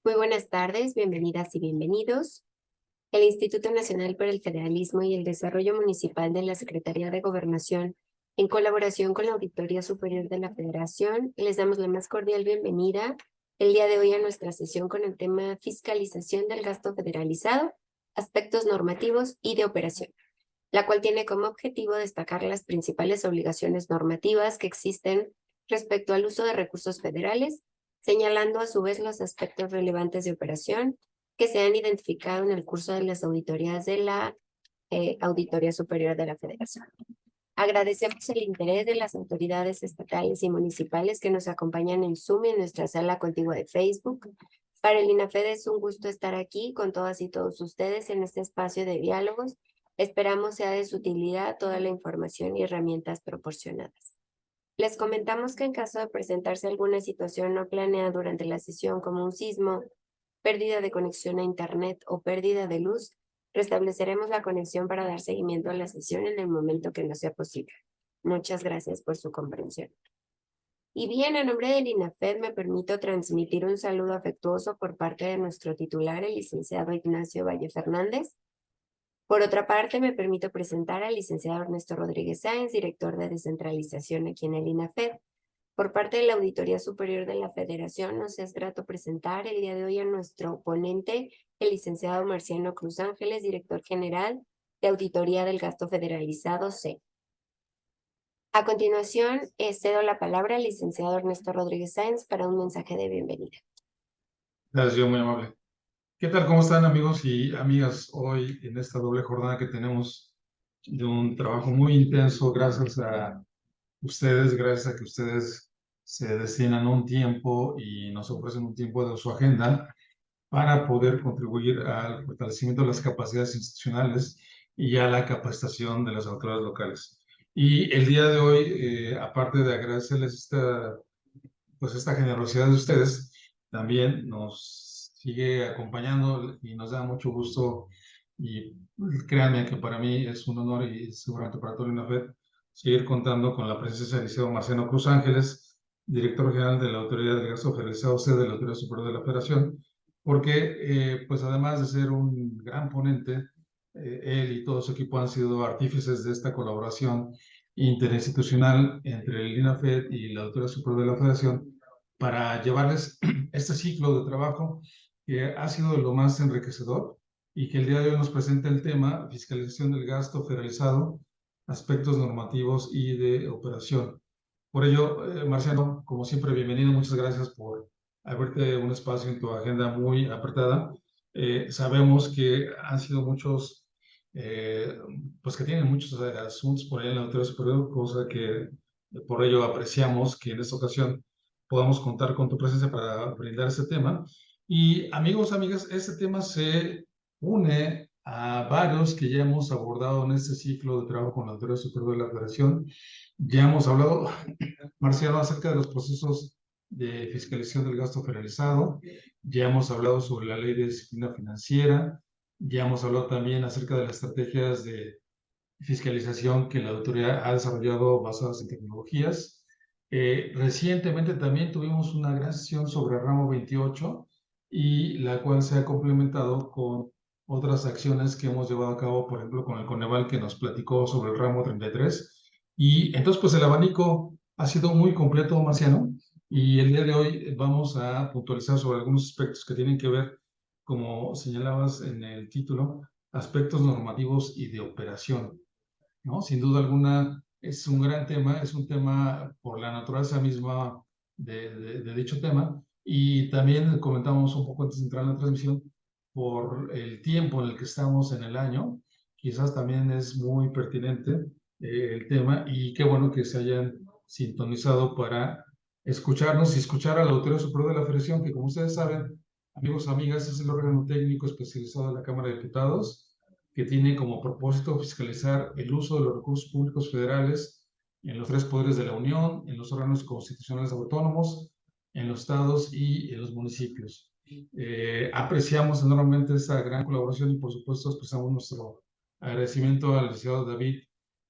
Muy buenas tardes, bienvenidas y bienvenidos. El Instituto Nacional para el Federalismo y el Desarrollo Municipal de la Secretaría de Gobernación, en colaboración con la Auditoría Superior de la Federación, les damos la más cordial bienvenida el día de hoy a nuestra sesión con el tema Fiscalización del Gasto Federalizado, Aspectos Normativos y de Operación, la cual tiene como objetivo destacar las principales obligaciones normativas que existen respecto al uso de recursos federales, señalando a su vez los aspectos relevantes de operación que se han identificado en el curso de las auditorías de la Auditoría Superior de la Federación. Agradecemos el interés de las autoridades estatales y municipales que nos acompañan en Zoom y en nuestra sala contigua de Facebook. Para el INAFED es un gusto estar aquí con todas y todos ustedes en este espacio de diálogos. Esperamos sea de su utilidad toda la información y herramientas proporcionadas. Les comentamos que en caso de presentarse alguna situación no planeada durante la sesión, como un sismo, pérdida de conexión a Internet o pérdida de luz, restableceremos la conexión para dar seguimiento a la sesión en el momento que nos sea posible. Muchas gracias por su comprensión. Y bien, a nombre del INAFED me permito transmitir un saludo afectuoso por parte de nuestro titular, el licenciado Ignacio Valle Fernández. Por otra parte, me permito presentar al licenciado Ernesto Rodríguez Sáenz, director de descentralización aquí en el INAFED. Por parte de la Auditoría Superior de la Federación, nos es grato presentar el día de hoy a nuestro ponente, el licenciado Marciano Cruz Ángeles, director general de Auditoría del Gasto Federalizado, C. A continuación, cedo la palabra al licenciado Ernesto Rodríguez Sáenz para un mensaje de bienvenida. Gracias, muy amable. ¿Qué tal? ¿Cómo están, amigos y amigas? Hoy en esta doble jornada que tenemos de un trabajo muy intenso, gracias a ustedes, gracias a que ustedes se destinan un tiempo y nos ofrecen un tiempo de su agenda para poder contribuir al fortalecimiento de las capacidades institucionales y a la capacitación de las autoridades locales. Y el día de hoy, aparte de agradecerles esta generosidad de ustedes, también nos sigue acompañando y nos da mucho gusto, y créanme que para mí es un honor y seguramente para todo el INAFED seguir contando con la presencia del licenciado Marciano Cruz Ángeles, director general de la Autoridad del Gasto Federalizado, sede de la Autoridad Superior de la Federación, porque pues además de ser un gran ponente, él y todo su equipo han sido artífices de esta colaboración interinstitucional entre el INAFED y la Autoridad Superior de la Federación para llevarles este ciclo de trabajo que ha sido de lo más enriquecedor y que el día de hoy nos presenta el tema fiscalización del gasto federalizado, aspectos normativos y de operación. Por ello, Marciano, como siempre, bienvenido. Muchas gracias por abrirte un espacio en tu agenda muy apretada. Sabemos que han sido muchos, pues que tienen muchos asuntos por ahí en la Autoridad Superior, cosa que por ello apreciamos que en esta ocasión podamos contar con tu presencia para brindar este tema. Y amigos, amigas, este tema se une a varios que ya hemos abordado en este ciclo de trabajo con la Autoridad Superior de la Federación. Ya hemos hablado, Marciano, acerca de los procesos de fiscalización del gasto federalizado, ya hemos hablado sobre la ley de disciplina financiera, ya hemos hablado también acerca de las estrategias de fiscalización que la autoridad ha desarrollado basadas en tecnologías. Recientemente también tuvimos una gran sesión sobre el ramo 28 y la cual se ha complementado con otras acciones que hemos llevado a cabo, por ejemplo, con el Coneval que nos platicó sobre el ramo 33. Y entonces, pues el abanico ha sido muy completo, Marciano, y el día de hoy vamos a puntualizar sobre algunos aspectos que tienen que ver, como señalabas en el título, aspectos normativos y de operación, ¿no? Sin duda alguna es un gran tema, es un tema por la naturaleza misma de dicho tema, y también comentamos un poco antes de entrar en la transmisión por el tiempo en el que estamos en el año, quizás también es muy pertinente el tema, y qué bueno que se hayan sintonizado para escucharnos y escuchar a la Autoridad Superior de la Federación, que como ustedes saben, amigos, amigas, es el órgano técnico especializado de la Cámara de Diputados, que tiene como propósito fiscalizar el uso de los recursos públicos federales en los tres poderes de la Unión, en los órganos constitucionales autónomos, en los estados y en los municipios. Apreciamos enormemente esta gran colaboración y por supuesto expresamos nuestro agradecimiento al licenciado David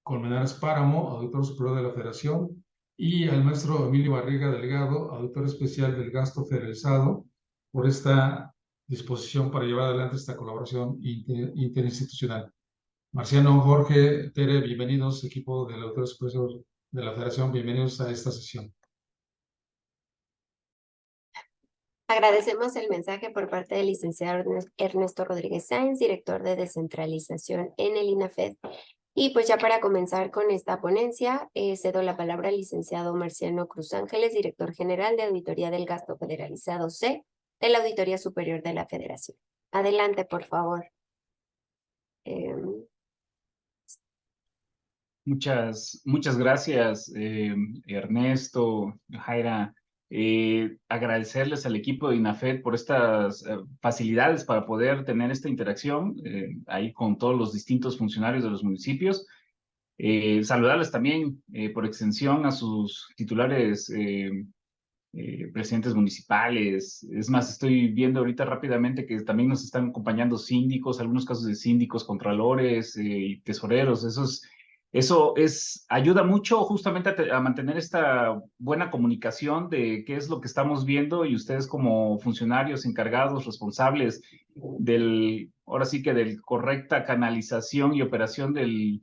Colmenares Páramo, auditor superior de la Federación, y al maestro Emilio Barriga Delgado, auditor especial del gasto federalizado, por esta disposición para llevar adelante esta colaboración interinstitucional. Marciano, Jorge, Tere, bienvenidos, equipo del Auditorio Superior de la Federación, bienvenidos a esta sesión. Agradecemos el mensaje por parte del licenciado Ernesto Rodríguez Sáenz, director de descentralización en el INAFED. Y pues ya para comenzar con esta ponencia, cedo la palabra al licenciado Marciano Cruz Ángeles, director general de Auditoría del Gasto Federalizado C de la Auditoría Superior de la Federación. Adelante, por favor. Muchas gracias, Ernesto, Jaira. Agradecerles al equipo de INAFED por estas facilidades para poder tener esta interacción ahí con todos los distintos funcionarios de los municipios. Saludarles también por extensión a sus titulares presidentes municipales. Es más, estoy viendo ahorita rápidamente que también nos están acompañando síndicos, algunos casos de síndicos, contralores y tesoreros. Eso ayuda mucho justamente a mantener esta buena comunicación de qué es lo que estamos viendo, y ustedes como funcionarios encargados, responsables ahora sí que del correcta canalización y operación de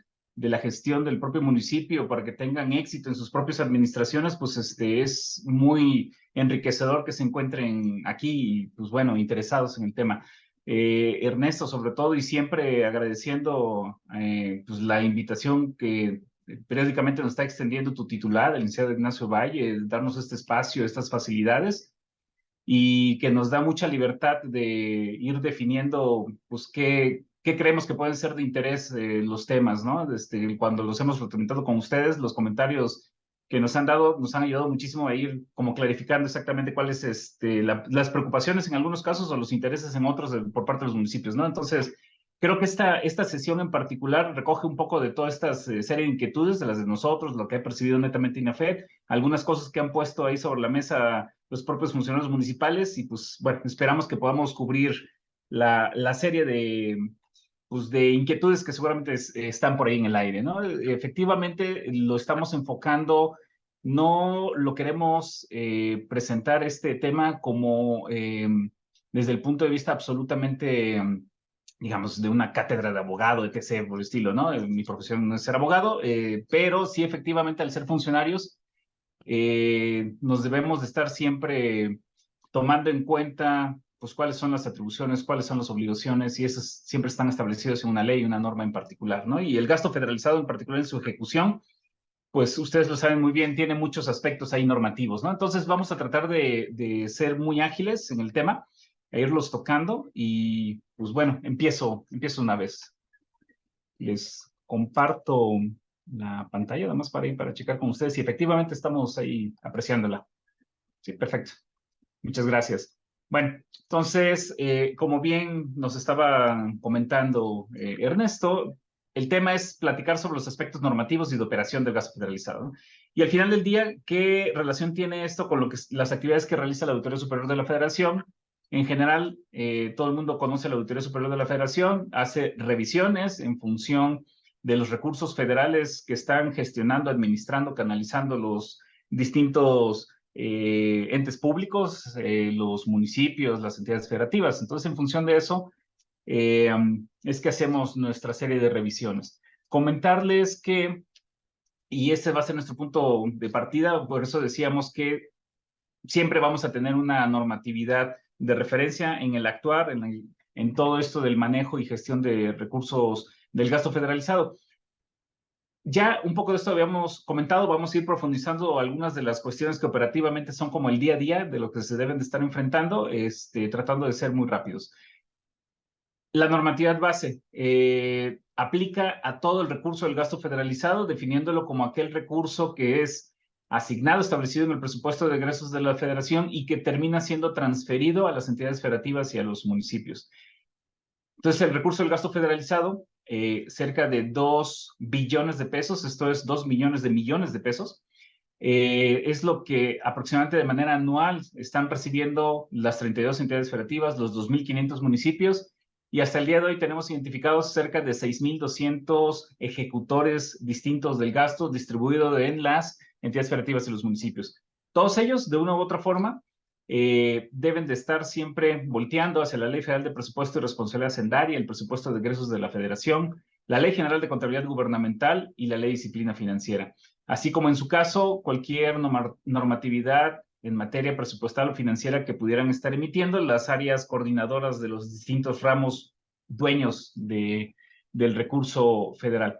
la gestión del propio municipio para que tengan éxito en sus propias administraciones, pues es muy enriquecedor que se encuentren aquí y pues bueno, interesados en el tema. Ernesto, sobre todo, y siempre agradeciendo pues la invitación que periódicamente nos está extendiendo tu titular, el licenciado Ignacio Valle, darnos este espacio, estas facilidades, y que nos da mucha libertad de ir definiendo pues qué creemos que pueden ser de interés los temas, ¿no? Cuando los hemos documentado con ustedes, los comentarios que nos han dado nos han ayudado muchísimo a ir como clarificando exactamente cuáles las preocupaciones en algunos casos o los intereses en otros por parte de los municipios, ¿no? Entonces, creo que esta sesión en particular recoge un poco de todas estas serie de inquietudes, de las de nosotros, lo que ha percibido netamente INAFED, algunas cosas que han puesto ahí sobre la mesa los propios funcionarios municipales, y pues bueno, esperamos que podamos cubrir la serie de inquietudes que seguramente están por ahí en el aire, ¿no? Efectivamente, lo estamos enfocando, no lo queremos presentar este tema como desde el punto de vista absolutamente, digamos, de una cátedra de abogado, etc., por el estilo, ¿no? Mi profesión no es ser abogado, pero sí, efectivamente, al ser funcionarios, nos debemos de estar siempre tomando en cuenta pues cuáles son las atribuciones, cuáles son las obligaciones, y esas siempre están establecidas en una ley, una norma en particular, ¿no? Y el gasto federalizado en particular en su ejecución, pues ustedes lo saben muy bien, tiene muchos aspectos ahí normativos, ¿no? Entonces vamos a tratar de ser muy ágiles en el tema, e irlos tocando, y pues bueno, empiezo una vez. Les comparto la pantalla, además para ir para checar con ustedes, y efectivamente estamos ahí apreciándola. Sí, perfecto. Muchas gracias. Bueno, entonces, como bien nos estaba comentando Ernesto, el tema es platicar sobre los aspectos normativos y de operación del gasto federalizado, ¿no? Y al final del día, ¿qué relación tiene esto con las actividades que realiza la Auditoría Superior de la Federación? En general, todo el mundo conoce la Auditoría Superior de la Federación, hace revisiones en función de los recursos federales que están gestionando, administrando, canalizando los distintos entes públicos, los municipios, las entidades federativas. Entonces, en función de eso, es que hacemos nuestra serie de revisiones. Comentarles que, y ese va a ser nuestro punto de partida, por eso decíamos que siempre vamos a tener una normatividad de referencia en el actuar, en todo esto del manejo y gestión de recursos del gasto federalizado. Ya un poco de esto habíamos comentado, vamos a ir profundizando algunas de las cuestiones que operativamente son como el día a día de lo que se deben de estar enfrentando, tratando de ser muy rápidos. La normatividad base aplica a todo el recurso del gasto federalizado, definiéndolo como aquel recurso que es asignado, establecido en el presupuesto de egresos de la federación y que termina siendo transferido a las entidades federativas y a los municipios. Entonces, el recurso del gasto federalizado, cerca de 2 billones de pesos, esto es 2 millones de pesos, es lo que aproximadamente de manera anual están recibiendo las 32 entidades federativas, los 2.500 municipios, y hasta el día de hoy tenemos identificados cerca de 6.200 ejecutores distintos del gasto distribuido en las entidades federativas y los municipios. Todos ellos, de una u otra forma, deben de estar siempre volteando hacia la Ley Federal de Presupuesto y Responsabilidad Hacendaria, el presupuesto de egresos de la Federación, la Ley General de Contabilidad Gubernamental y la Ley de Disciplina Financiera. Así como en su caso, cualquier normatividad en materia presupuestal o financiera que pudieran estar emitiendo las áreas coordinadoras de los distintos ramos dueños del recurso federal.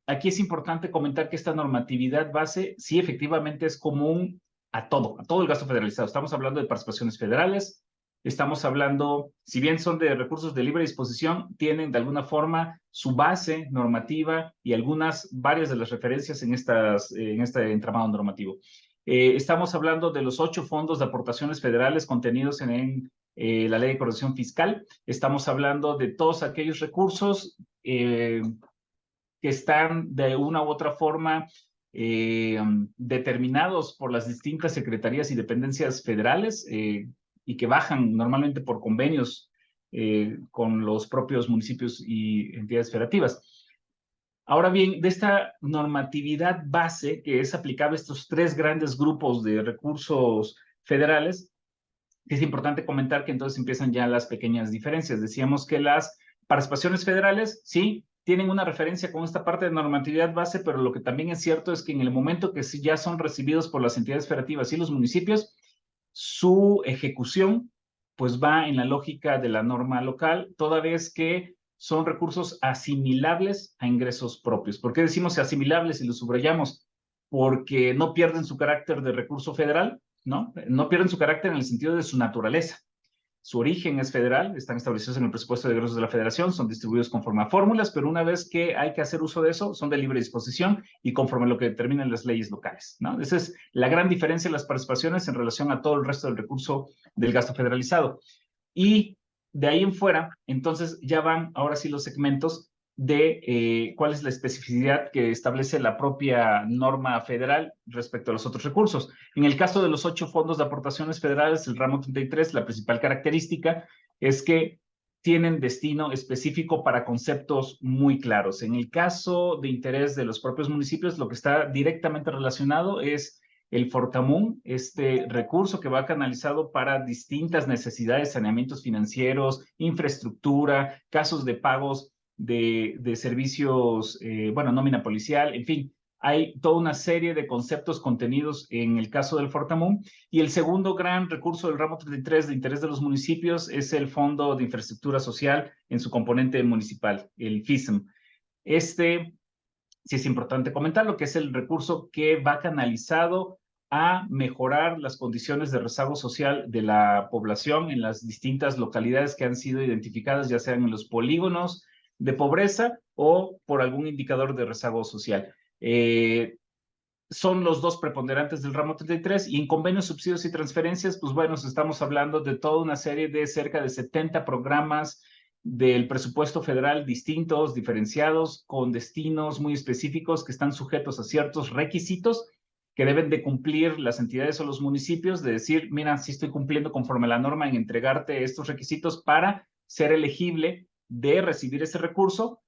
Aquí es importante comentar que esta normatividad base sí efectivamente es común a todo el gasto federalizado. Estamos hablando de participaciones federales, estamos hablando, si bien son de recursos de libre disposición, tienen de alguna forma su base normativa y varias de las referencias en este entramado normativo. Estamos hablando de los 8 fondos de aportaciones federales contenidos en la Ley de Coordinación Fiscal. Estamos hablando de todos aquellos recursos que están de una u otra forma determinados por las distintas secretarías y dependencias federales y que bajan normalmente por convenios con los propios municipios y entidades federativas. Ahora bien, de esta normatividad base que es aplicable a estos 3 grandes grupos de recursos federales, es importante comentar que entonces empiezan ya las pequeñas diferencias. Decíamos que las participaciones federales, sí, tienen una referencia con esta parte de normatividad base, pero lo que también es cierto es que en el momento que ya son recibidos por las entidades federativas y los municipios, su ejecución pues va en la lógica de la norma local, toda vez que son recursos asimilables a ingresos propios. ¿Por qué decimos asimilables y lo subrayamos? Porque no pierden su carácter de recurso federal, ¿no? No pierden su carácter en el sentido de su naturaleza. Su origen es federal, están establecidos en el presupuesto de egresos de la Federación, son distribuidos conforme a fórmulas, pero una vez que hay que hacer uso de eso, son de libre disposición y conforme a lo que determinan las leyes locales, ¿no? Esa es la gran diferencia de las participaciones en relación a todo el resto del recurso del gasto federalizado. Y de ahí en fuera, entonces ya van ahora sí los segmentos de cuál es la especificidad que establece la propia norma federal respecto a los otros recursos. En el caso de los 8 fondos de aportaciones federales, el ramo 33, la principal característica es que tienen destino específico para conceptos muy claros. En el caso de interés de los propios municipios, lo que está directamente relacionado es el Fortamun, este recurso que va canalizado para distintas necesidades, saneamientos financieros, infraestructura, casos de pagos de servicios, nómina policial, en fin, hay toda una serie de conceptos contenidos en el caso del Fortamun. Y el segundo gran recurso del ramo 33 de interés de los municipios es el Fondo de Infraestructura Social en su componente municipal, el FISM. Sí es importante comentarlo, que es el recurso que va canalizado a mejorar las condiciones de rezago social de la población en las distintas localidades que han sido identificadas, ya sean en los polígonos de pobreza o por algún indicador de rezago social. Son los 2 preponderantes del ramo 33 y en convenios, subsidios y transferencias, pues bueno, estamos hablando de toda una serie de cerca de 70 programas del presupuesto federal distintos, diferenciados, con destinos muy específicos que están sujetos a ciertos requisitos que deben de cumplir las entidades o los municipios, de decir, mira, sí estoy cumpliendo conforme a la norma en entregarte estos requisitos para ser elegible de recibir ese recurso.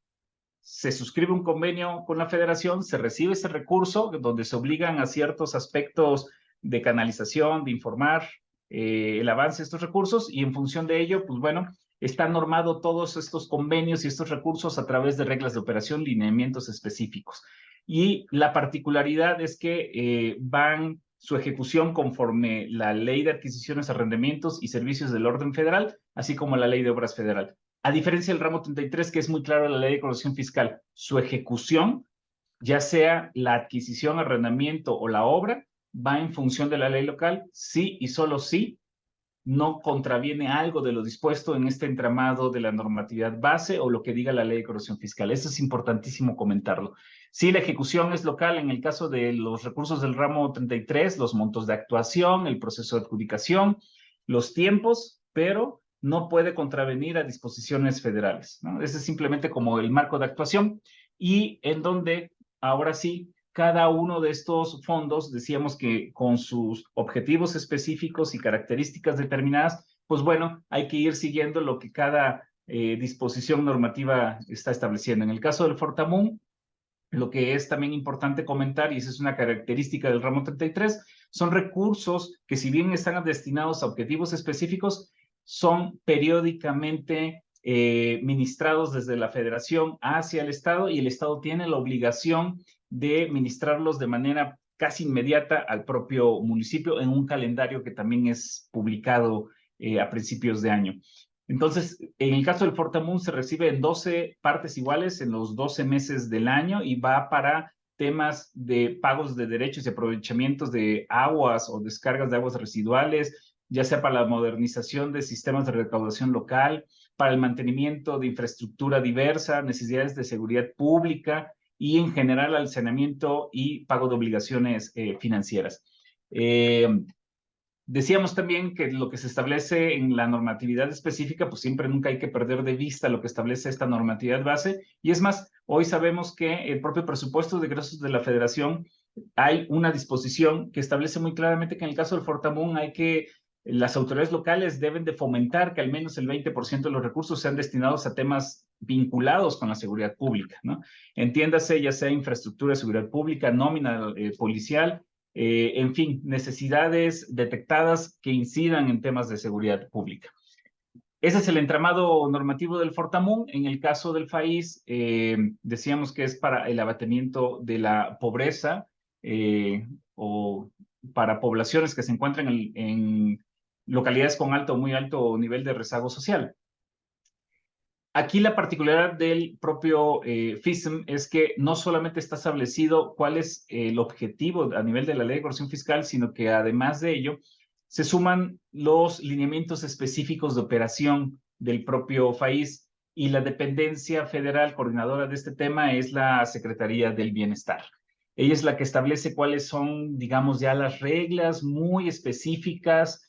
Se suscribe un convenio con la federación, se recibe ese recurso donde se obligan a ciertos aspectos de canalización, de informar el avance de estos recursos y en función de ello, pues bueno, está normado todos estos convenios y estos recursos a través de reglas de operación, lineamientos específicos. Y la particularidad es que van su ejecución conforme la Ley de Adquisiciones, Arrendamientos y Servicios del Orden Federal, así como la Ley de Obras Federal. A diferencia del ramo 33, que es muy claro la Ley de Coordinación Fiscal, su ejecución, ya sea la adquisición, arrendamiento o la obra, va en función de la ley local, sí y solo sí no contraviene algo de lo dispuesto en este entramado de la normatividad base o lo que diga la Ley de Coordinación Fiscal. Eso es importantísimo comentarlo. Sí, la ejecución es local en el caso de los recursos del ramo 33, los montos de actuación, el proceso de adjudicación, los tiempos, pero no puede contravenir a disposiciones federales, ¿no? Ese es simplemente como el marco de actuación y en donde ahora sí cada uno de estos fondos, decíamos que con sus objetivos específicos y características determinadas, pues bueno, hay que ir siguiendo lo que cada disposición normativa está estableciendo. En el caso del Fortamun, lo que es también importante comentar, y esa es una característica del ramo 33, son recursos que, si bien están destinados a objetivos específicos, son periódicamente ministrados desde la federación hacia el Estado, y el Estado tiene la obligación de ministrarlos de manera casi inmediata al propio municipio en un calendario que también es publicado a principios de año. Entonces, en el caso del Fortamun se recibe en 12 partes iguales en los 12 meses del año y va para temas de pagos de derechos y aprovechamientos de aguas o descargas de aguas residuales, ya sea para la modernización de sistemas de recaudación local, para el mantenimiento de infraestructura diversa, necesidades de seguridad pública y en general al saneamiento y pago de obligaciones financieras. Decíamos también que lo que se establece en la normatividad específica, pues siempre nunca hay que perder de vista lo que establece esta normatividad base. Y es más, hoy sabemos que el propio presupuesto de egresos de la Federación, hay una disposición que establece muy claramente que en el caso del Fortamun las autoridades locales deben de fomentar que al menos el 20% de los recursos sean destinados a temas vinculados con la seguridad pública, ¿no? Entiéndase, ya sea infraestructura de seguridad pública, nómina policial, en fin, necesidades detectadas que incidan en temas de seguridad pública. Ese es el entramado normativo del Fortamun. En el caso del FAIS, decíamos que es para el abatimiento de la pobreza o para poblaciones que se encuentran en localidades con alto o muy alto nivel de rezago social. Aquí la particularidad del propio FISM es que no solamente está establecido cuál es el objetivo a nivel de la ley de coordinación fiscal, sino que además de ello se suman los lineamientos específicos de operación del propio FAIS, y la dependencia federal coordinadora de este tema es la Secretaría del Bienestar. Ella es la que establece cuáles son, digamos, ya las reglas muy específicas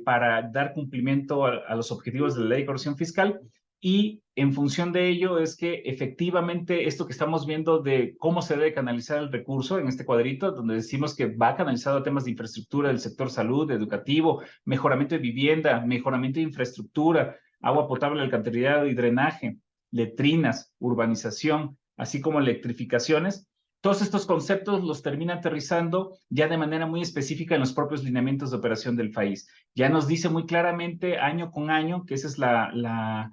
para dar cumplimiento a los objetivos de la ley de coordinación fiscal. Y en función de ello es que efectivamente esto que estamos viendo de cómo se debe canalizar el recurso en este cuadrito, donde decimos que va canalizado a temas de infraestructura del sector salud, educativo, mejoramiento de vivienda, mejoramiento de infraestructura, agua potable, alcantarillado y drenaje, letrinas, urbanización, así como electrificaciones. Todos estos conceptos los termina aterrizando ya de manera muy específica en los propios lineamientos de operación del país. Ya nos dice muy claramente año con año, que esa es la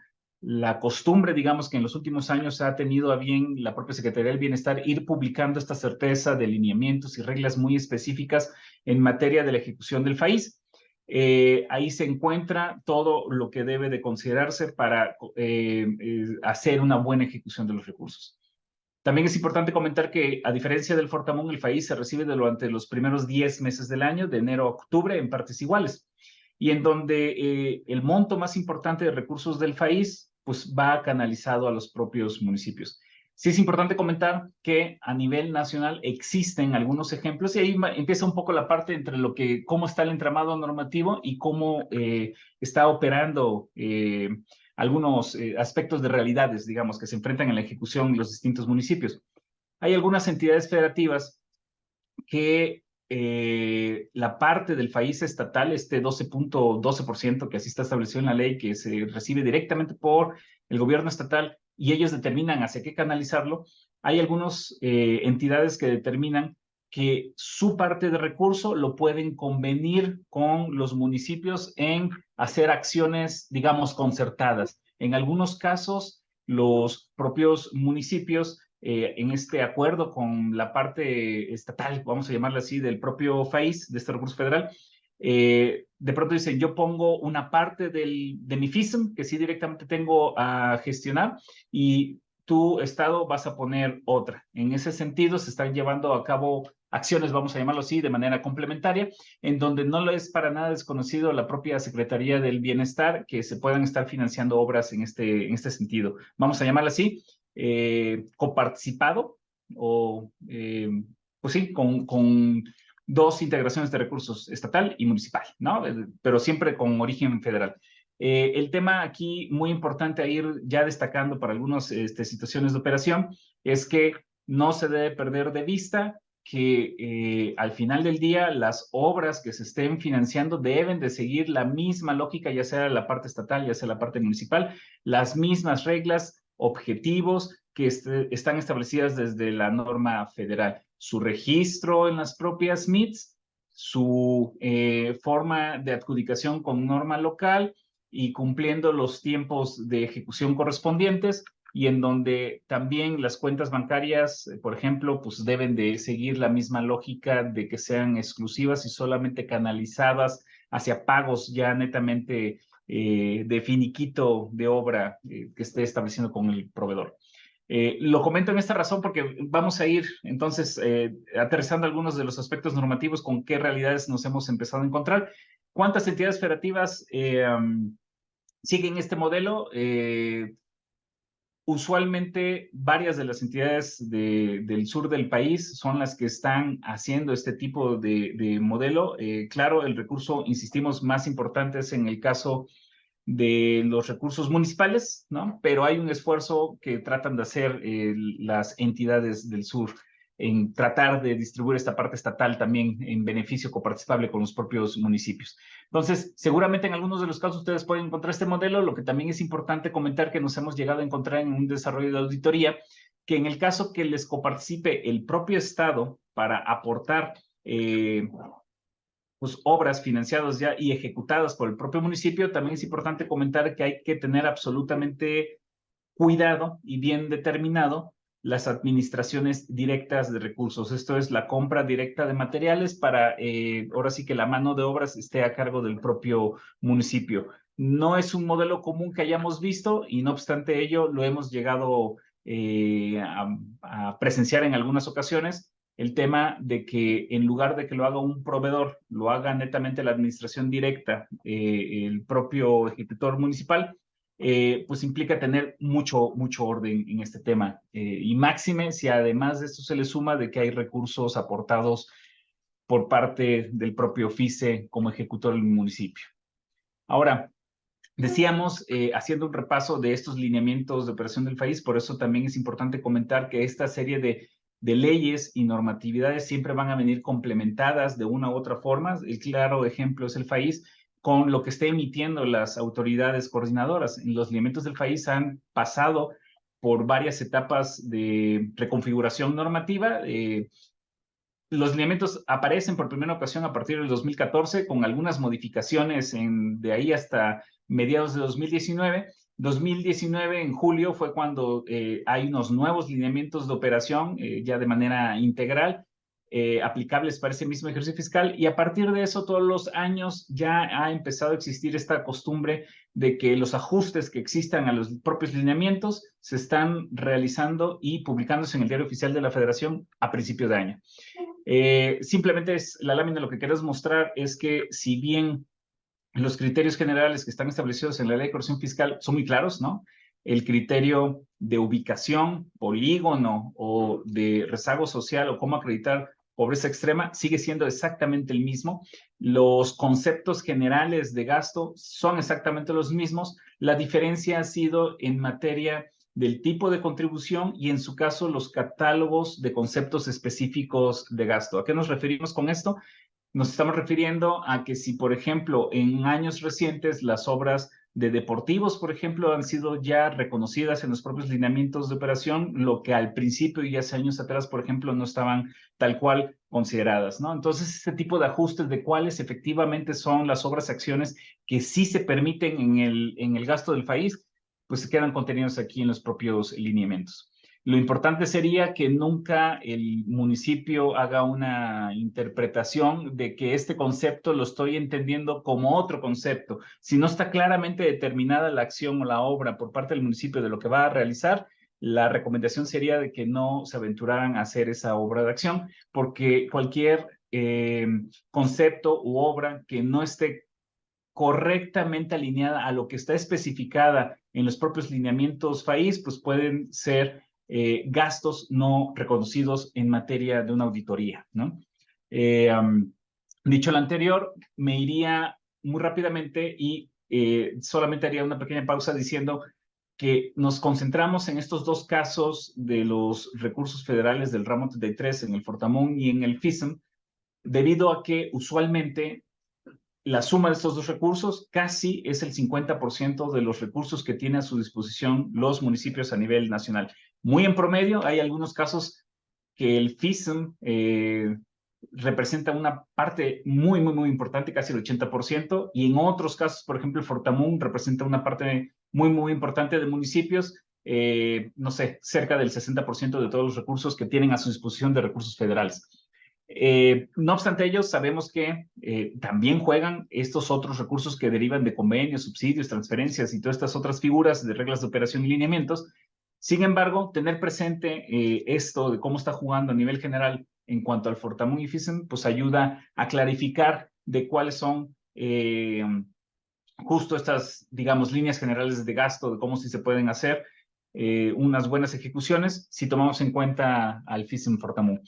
costumbre, digamos, que en los últimos años ha tenido a bien la propia Secretaría del Bienestar ir publicando esta certeza de lineamientos y reglas muy específicas en materia de la ejecución del FAIS. Ahí se encuentra todo lo que debe de considerarse para hacer una buena ejecución de los recursos. También es importante comentar que, a diferencia del Fortamun, el FAIS se recibe durante los primeros 10 meses del año, de enero a octubre, en partes iguales, y en donde el monto más importante de recursos del FAIS pues va canalizado a los propios municipios. Sí es importante comentar que a nivel nacional existen algunos ejemplos, y ahí empieza un poco la parte entre cómo está el entramado normativo y cómo está operando algunos aspectos de realidades, digamos, que se enfrentan en la ejecución en los distintos municipios. Hay algunas entidades federativas que la parte del FAIS estatal, este 12.12%, que así está establecido en la ley, que se recibe directamente por el gobierno estatal y ellos determinan hacia qué canalizarlo, hay algunas entidades que determinan que su parte de recurso lo pueden convenir con los municipios en hacer acciones, digamos, concertadas. En algunos casos, los propios municipios en este acuerdo con la parte estatal, vamos a llamarla así, del propio FAIS, de este recurso federal, de pronto dicen, yo pongo una parte de mi FISM, que sí directamente tengo a gestionar, y tu estado vas a poner otra. En ese sentido, se están llevando a cabo acciones, vamos a llamarlo así, de manera complementaria, en donde no es para nada desconocido la propia Secretaría del Bienestar que se puedan estar financiando obras en este sentido. Vamos a llamarlo así, coparticipado o, pues sí, con dos integraciones de recursos, estatal y municipal, ¿no? Pero siempre con origen federal. El tema aquí muy importante a ir ya destacando para algunas situaciones de operación es que no se debe perder de vista que al final del día las obras que se estén financiando deben de seguir la misma lógica, ya sea la parte estatal, ya sea la parte municipal, las mismas reglas, objetivos que están establecidas desde la norma federal. Su registro en las propias MITs su forma de adjudicación con norma local y cumpliendo los tiempos de ejecución correspondientes, y en donde también las cuentas bancarias, por ejemplo, pues deben de seguir la misma lógica de que sean exclusivas y solamente canalizadas hacia pagos ya netamente de finiquito de obra que esté estableciendo con el proveedor. Lo comento en esta razón porque vamos a ir entonces aterrizando algunos de los aspectos normativos con qué realidades nos hemos empezado a encontrar. ¿Cuántas entidades federativas siguen este modelo? Usualmente varias de las entidades del sur del país son las que están haciendo este tipo de modelo. Claro, el recurso, insistimos, más importante es en el caso de los recursos municipales, ¿no? Pero hay un esfuerzo que tratan de hacer las entidades del sur en tratar de distribuir esta parte estatal también en beneficio coparticipable con los propios municipios. Entonces, seguramente en algunos de los casos ustedes pueden encontrar este modelo. Lo que también es importante comentar que nos hemos llegado a encontrar en un desarrollo de auditoría, que en el caso que les coparticipe el propio Estado para aportar pues, obras financiadas ya y ejecutadas por el propio municipio, también es importante comentar que hay que tener absolutamente cuidado y bien determinado las administraciones directas de recursos. Esto es la compra directa de materiales para, ahora sí que la mano de obras esté a cargo del propio municipio. No es un modelo común que hayamos visto y no obstante ello lo hemos llegado a presenciar en algunas ocasiones. El tema de que en lugar de que lo haga un proveedor, lo haga netamente la administración directa, el propio ejecutor municipal, pues implica tener mucho orden en este tema. Y máxime si además de esto se le suma de que hay recursos aportados por parte del propio FICE como ejecutor del municipio. Ahora, decíamos, haciendo un repaso de estos lineamientos de operación del país, por eso también es importante comentar que esta serie de leyes y normatividades siempre van a venir complementadas de una u otra forma. El claro ejemplo es el FAIS, con lo que está emitiendo las autoridades coordinadoras. Los lineamientos del FAIS han pasado por varias etapas de reconfiguración normativa. Los lineamientos aparecen por primera ocasión a partir del 2014, con algunas modificaciones de ahí hasta mediados de 2019. 2019, en julio, fue cuando hay unos nuevos lineamientos de operación ya de manera integral, aplicables para ese mismo ejercicio fiscal, y a partir de eso, todos los años ya ha empezado a existir esta costumbre de que los ajustes que existan a los propios lineamientos se están realizando y publicándose en el Diario Oficial de la Federación a principio de año. Simplemente es la lámina, lo que queremos mostrar es que si bien los criterios generales que están establecidos en la Ley de Corrección Fiscal son muy claros, ¿no? El criterio de ubicación, polígono o de rezago social o cómo acreditar pobreza extrema sigue siendo exactamente el mismo. Los conceptos generales de gasto son exactamente los mismos. La diferencia ha sido en materia del tipo de contribución y en su caso los catálogos de conceptos específicos de gasto. ¿A qué nos referimos con esto? Nos estamos refiriendo a que si, por ejemplo, en años recientes las obras de deportivos, por ejemplo, han sido ya reconocidas en los propios lineamientos de operación, lo que al principio y hace años atrás, por ejemplo, no estaban tal cual consideradas, ¿no? Entonces, este tipo de ajustes de cuáles efectivamente son las obras, acciones que sí se permiten en el gasto del país, pues se quedan contenidos aquí en los propios lineamientos. Lo importante sería que nunca el municipio haga una interpretación de que este concepto lo estoy entendiendo como otro concepto. Si no está claramente determinada la acción o la obra por parte del municipio de lo que va a realizar, la recomendación sería de que no se aventuraran a hacer esa obra de acción, porque cualquier concepto u obra que no esté correctamente alineada a lo que está especificada en los propios lineamientos FAIS, pues pueden ser gastos no reconocidos en materia de una auditoría, ¿no? Dicho lo anterior, me iría muy rápidamente y solamente haría una pequeña pausa diciendo que nos concentramos en estos dos casos de los recursos federales del ramo 33 en el Fortamón y en el FISM, debido a que usualmente la suma de estos dos recursos casi es el 50% de los recursos que tienen a su disposición los municipios a nivel nacional. Muy en promedio, hay algunos casos que el FISM representa una parte muy, muy, muy importante, casi el 80%, y en otros casos, por ejemplo, el Fortamun representa una parte muy, muy importante de municipios, no sé, cerca del 60% de todos los recursos que tienen a su disposición de recursos federales. No obstante ello, sabemos que también juegan estos otros recursos que derivan de convenios, subsidios, transferencias y todas estas otras figuras de reglas de operación y lineamientos. Sin embargo, tener presente esto de cómo está jugando a nivel general en cuanto al Fortamun y FISM, pues ayuda a clarificar de cuáles son justo estas, digamos, líneas generales de gasto, de cómo sí se pueden hacer unas buenas ejecuciones si tomamos en cuenta al FISM Fortamun.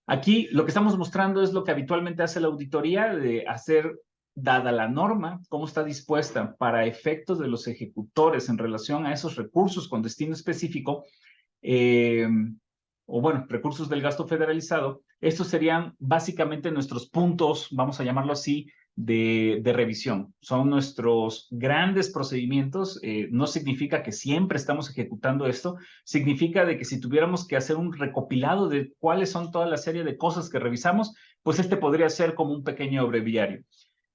Aquí lo que estamos mostrando es lo que habitualmente hace la auditoría de hacer, dada la norma, cómo está dispuesta para efectos de los ejecutores en relación a esos recursos con destino específico, o bueno, recursos del gasto federalizado. Estos serían básicamente nuestros puntos, vamos a llamarlo así, de revisión. Son nuestros grandes procedimientos. No significa que siempre estamos ejecutando esto, significa de que si tuviéramos que hacer un recopilado de cuáles son toda la serie de cosas que revisamos, pues este podría ser como un pequeño breviario.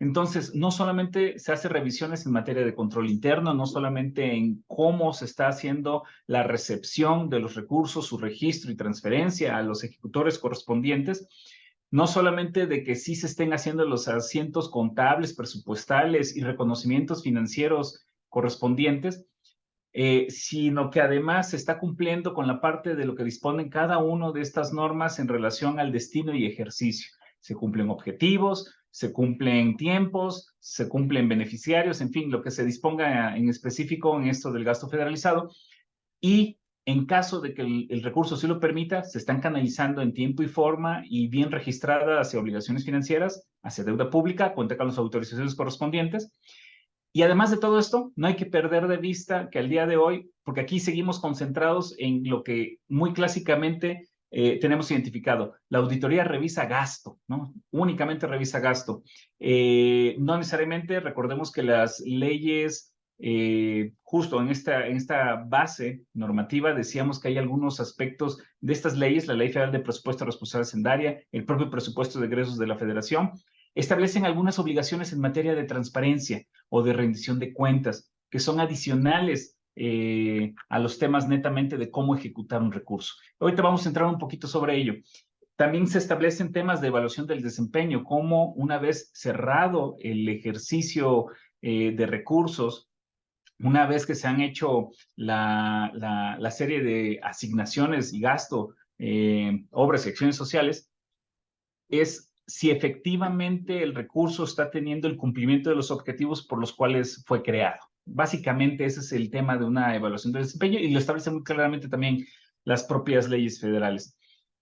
Entonces, no solamente se hace revisiones en materia de control interno, no solamente en cómo se está haciendo la recepción de los recursos, su registro y transferencia a los ejecutores correspondientes, no solamente de que sí se estén haciendo los asientos contables, presupuestales y reconocimientos financieros correspondientes, sino que además se está cumpliendo con la parte de lo que disponen cada una de estas normas en relación al destino y ejercicio. Se cumplen objetivos, se cumplen tiempos, se cumplen beneficiarios, en fin, lo que se disponga en específico en esto del gasto federalizado. Y en caso de que el recurso sí lo permita, se están canalizando en tiempo y forma y bien registrada hacia obligaciones financieras, hacia deuda pública, cuenta con las autorizaciones correspondientes. Y además de todo esto, no hay que perder de vista que al día de hoy, porque aquí seguimos concentrados en lo que muy clásicamente tenemos identificado, la auditoría revisa gasto, ¿no? Únicamente revisa gasto. No necesariamente, recordemos que las leyes, justo en esta base normativa, decíamos que hay algunos aspectos de estas leyes, la Ley Federal de Presupuesto Responsabilidad Hacendaria, el propio presupuesto de egresos de la Federación, establecen algunas obligaciones en materia de transparencia o de rendición de cuentas, que son adicionales a los temas netamente de cómo ejecutar un recurso. Ahorita vamos a entrar un poquito sobre ello. También se establecen temas de evaluación del desempeño, cómo una vez cerrado el ejercicio de recursos, una vez que se han hecho la serie de asignaciones y gasto, obras y acciones sociales, es si efectivamente el recurso está teniendo el cumplimiento de los objetivos por los cuales fue creado. Básicamente ese es el tema de una evaluación de desempeño y lo establece muy claramente también las propias leyes federales.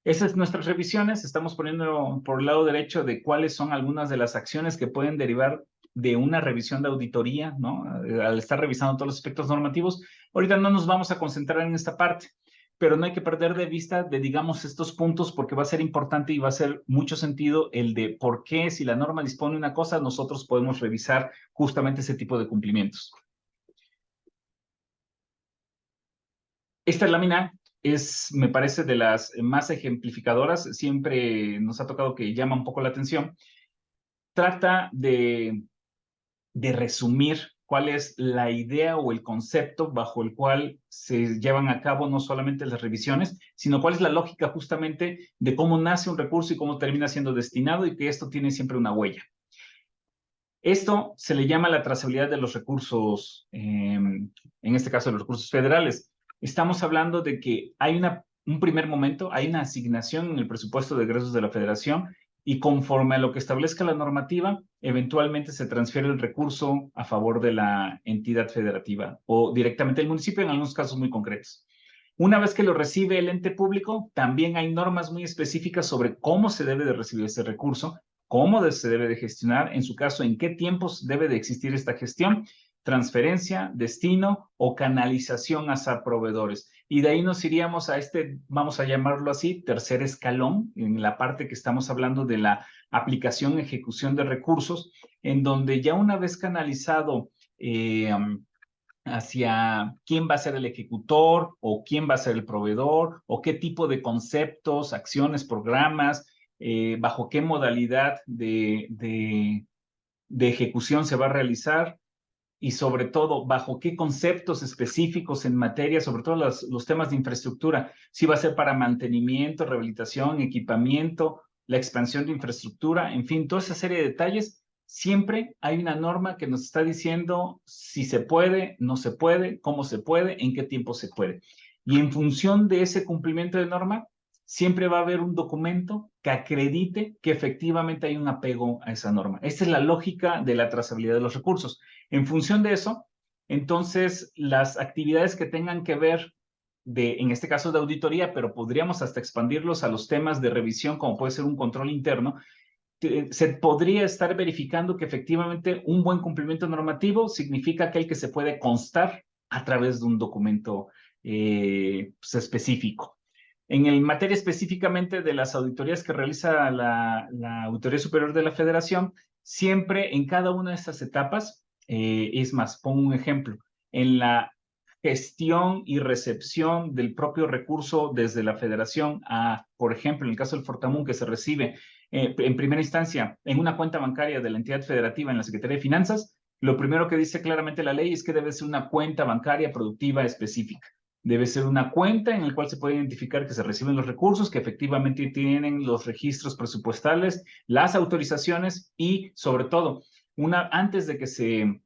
Esas son nuestras revisiones. Estamos poniendo por el lado derecho de cuáles son algunas de las acciones que pueden derivar de una revisión de auditoría, ¿no? Al estar revisando todos los aspectos normativos. Ahorita no nos vamos a concentrar en esta parte, pero no hay que perder de vista de, digamos, estos puntos porque va a ser importante y va a ser mucho sentido el de por qué si la norma dispone una cosa, nosotros podemos revisar justamente ese tipo de cumplimientos. Esta lámina es, me parece, de las más ejemplificadoras, siempre nos ha tocado que llama un poco la atención. Trata de resumir cuál es la idea o el concepto bajo el cual se llevan a cabo no solamente las revisiones, sino cuál es la lógica justamente de cómo nace un recurso y cómo termina siendo destinado y que esto tiene siempre una huella. Esto se le llama la trazabilidad de los recursos, en este caso de los recursos federales. Estamos hablando de que hay un primer momento, hay una asignación en el presupuesto de egresos de la Federación y conforme a lo que establezca la normativa, eventualmente se transfiere el recurso a favor de la entidad federativa o directamente el municipio en algunos casos muy concretos. Una vez que lo recibe el ente público, también hay normas muy específicas sobre cómo se debe de recibir ese recurso, cómo se debe de gestionar, en su caso, en qué tiempos debe de existir esta gestión, transferencia, destino o canalización hacia proveedores. Y de ahí nos iríamos a este, vamos a llamarlo así, tercer escalón, en la parte que estamos hablando de la aplicación, ejecución de recursos, en donde ya una vez canalizado hacia quién va a ser el ejecutor o quién va a ser el proveedor o qué tipo de conceptos, acciones, programas bajo qué modalidad de ejecución se va a realizar y sobre todo bajo qué conceptos específicos en materia, sobre todo los temas de infraestructura, si va a ser para mantenimiento, rehabilitación, equipamiento, la expansión de infraestructura, en fin, toda esa serie de detalles. Siempre hay una norma que nos está diciendo si se puede, no se puede, cómo se puede, en qué tiempo se puede. Y en función de ese cumplimiento de norma, siempre va a haber un documento que acredite que efectivamente hay un apego a esa norma. Esta es la lógica de la trazabilidad de los recursos. En función de eso, entonces, las actividades que tengan que ver en este caso de auditoría, pero podríamos hasta expandirlos a los temas de revisión, como puede ser un control interno, se podría estar verificando que efectivamente un buen cumplimiento normativo significa aquel que se puede constar a través de un documento pues, específico. En materia específicamente de las auditorías que realiza la Auditoría Superior de la Federación, siempre en cada una de estas etapas, es más, pongo un ejemplo, en la gestión y recepción del propio recurso desde la Federación a, por ejemplo, en el caso del Fortamun, que se recibe en primera instancia en una cuenta bancaria de la entidad federativa en la Secretaría de Finanzas, lo primero que dice claramente la ley es que debe ser una cuenta bancaria productiva específica. Debe ser una cuenta en la cual se puede identificar que se reciben los recursos, que efectivamente tienen los registros presupuestales, las autorizaciones y, sobre todo, antes de que se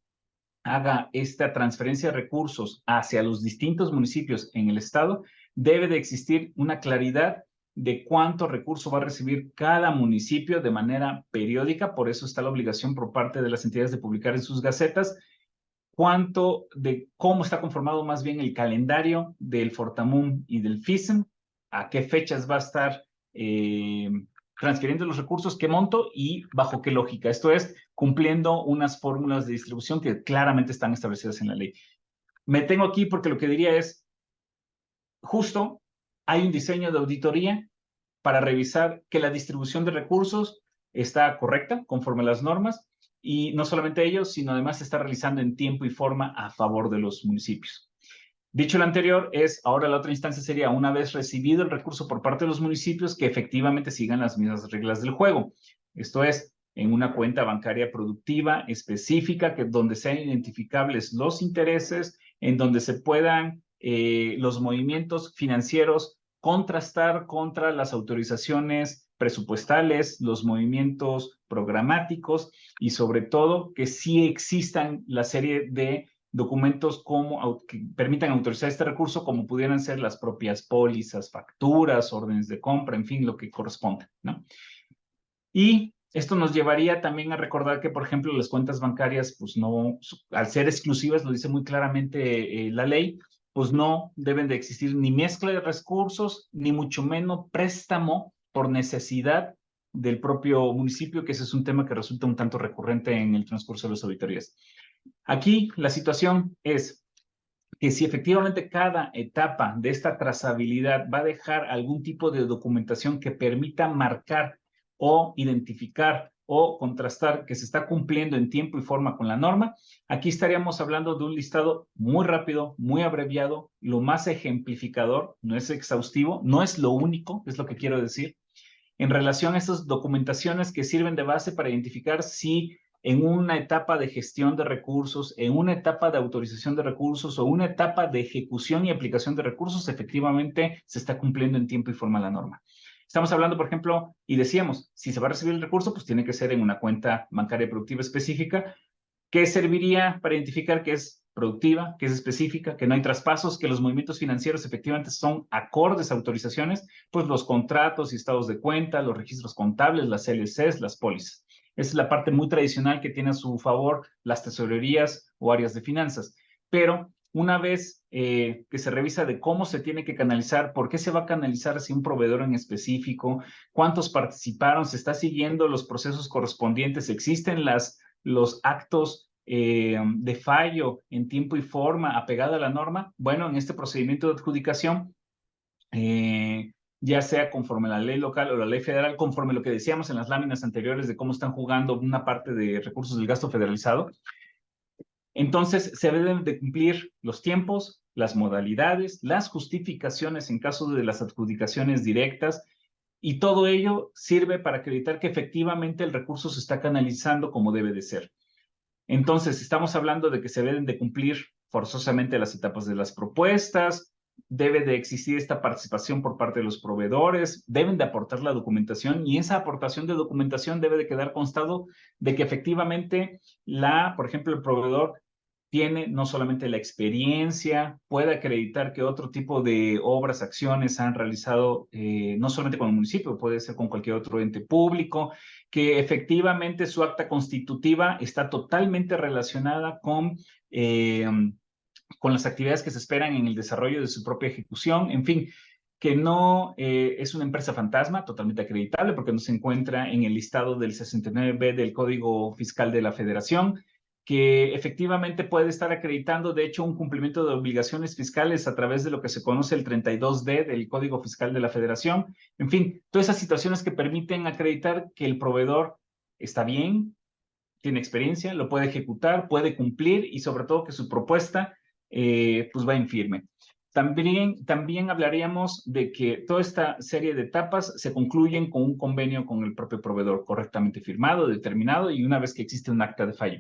haga esta transferencia de recursos hacia los distintos municipios en el estado, debe de existir una claridad de cuánto recurso va a recibir cada municipio de manera periódica. Por eso está la obligación por parte de las entidades de publicar en sus gacetas cómo está conformado más bien el calendario del Fortamun y del FISM, a qué fechas va a estar transfiriendo los recursos, qué monto y bajo qué lógica. Esto es, cumpliendo unas fórmulas de distribución que claramente están establecidas en la ley. Me tengo aquí porque lo que diría es, justo hay un diseño de auditoría para revisar que la distribución de recursos está correcta, conforme a las normas, y no solamente ellos, sino además se está realizando en tiempo y forma a favor de los municipios. Dicho lo anterior, ahora la otra instancia sería, una vez recibido el recurso por parte de los municipios, que efectivamente sigan las mismas reglas del juego. Esto es, en una cuenta bancaria productiva específica, donde sean identificables los intereses, en donde se puedan los movimientos financieros contrastar contra las autorizaciones presupuestales, los movimientos programáticos y sobre todo que sí existan la serie de documentos que permitan autorizar este recurso, como pudieran ser las propias pólizas, facturas, órdenes de compra, en fin, lo que corresponda, ¿no? Y esto nos llevaría también a recordar que, por ejemplo, las cuentas bancarias, pues no, al ser exclusivas, lo dice muy claramente la ley, pues no deben de existir ni mezcla de recursos, ni mucho menos préstamo por necesidad del propio municipio, que ese es un tema que resulta un tanto recurrente en el transcurso de las auditorías. Aquí la situación es que si efectivamente cada etapa de esta trazabilidad va a dejar algún tipo de documentación que permita marcar o identificar o contrastar que se está cumpliendo en tiempo y forma con la norma, aquí estaríamos hablando de un listado muy rápido, muy abreviado, lo más ejemplificador, no es exhaustivo, no es lo único, es lo que quiero decir, en relación a estas documentaciones que sirven de base para identificar si en una etapa de gestión de recursos, en una etapa de autorización de recursos o una etapa de ejecución y aplicación de recursos, efectivamente se está cumpliendo en tiempo y forma la norma. Estamos hablando, por ejemplo, y decíamos, si se va a recibir el recurso, pues tiene que ser en una cuenta bancaria productiva específica, que serviría para identificar que es productiva, que es específica, que no hay traspasos, que los movimientos financieros efectivamente son acordes a autorizaciones, pues los contratos y estados de cuenta, los registros contables, las LCs, las pólizas. Esa es la parte muy tradicional que tiene a su favor las tesorerías o áreas de finanzas. Pero una vez que se revisa de cómo se tiene que canalizar, por qué se va a canalizar hacia un proveedor en específico, cuántos participaron, se está siguiendo los procesos correspondientes, existen los actos de fallo en tiempo y forma apegada a la norma, bueno, en este procedimiento de adjudicación, ya sea conforme a la ley local o la ley federal, conforme a lo que decíamos en las láminas anteriores de cómo están jugando una parte de recursos del gasto federalizado, entonces se deben de cumplir los tiempos, las modalidades, las justificaciones en caso de las adjudicaciones directas, y todo ello sirve para acreditar que efectivamente el recurso se está canalizando como debe de ser. Entonces, estamos hablando de que se deben de cumplir forzosamente las etapas de las propuestas, debe de existir esta participación por parte de los proveedores, deben de aportar la documentación y esa aportación de documentación debe de quedar constado de que efectivamente por ejemplo, el proveedor tiene no solamente la experiencia, puede acreditar que otro tipo de obras, acciones han realizado no solamente con el municipio, puede ser con cualquier otro ente público, que efectivamente su acta constitutiva está totalmente relacionada con las actividades que se esperan en el desarrollo de su propia ejecución, en fin, que no es una empresa fantasma, totalmente acreditable, porque no se encuentra en el listado del 69B del Código Fiscal de la Federación, que efectivamente puede estar acreditando, de hecho, un cumplimiento de obligaciones fiscales a través de lo que se conoce el 32D del Código Fiscal de la Federación. En fin, todas esas situaciones que permiten acreditar que el proveedor está bien, tiene experiencia, lo puede ejecutar, puede cumplir y sobre todo que su propuesta pues va en firme. También hablaríamos de que toda esta serie de etapas se concluyen con un convenio con el propio proveedor correctamente firmado, determinado y una vez que existe un acta de fallo.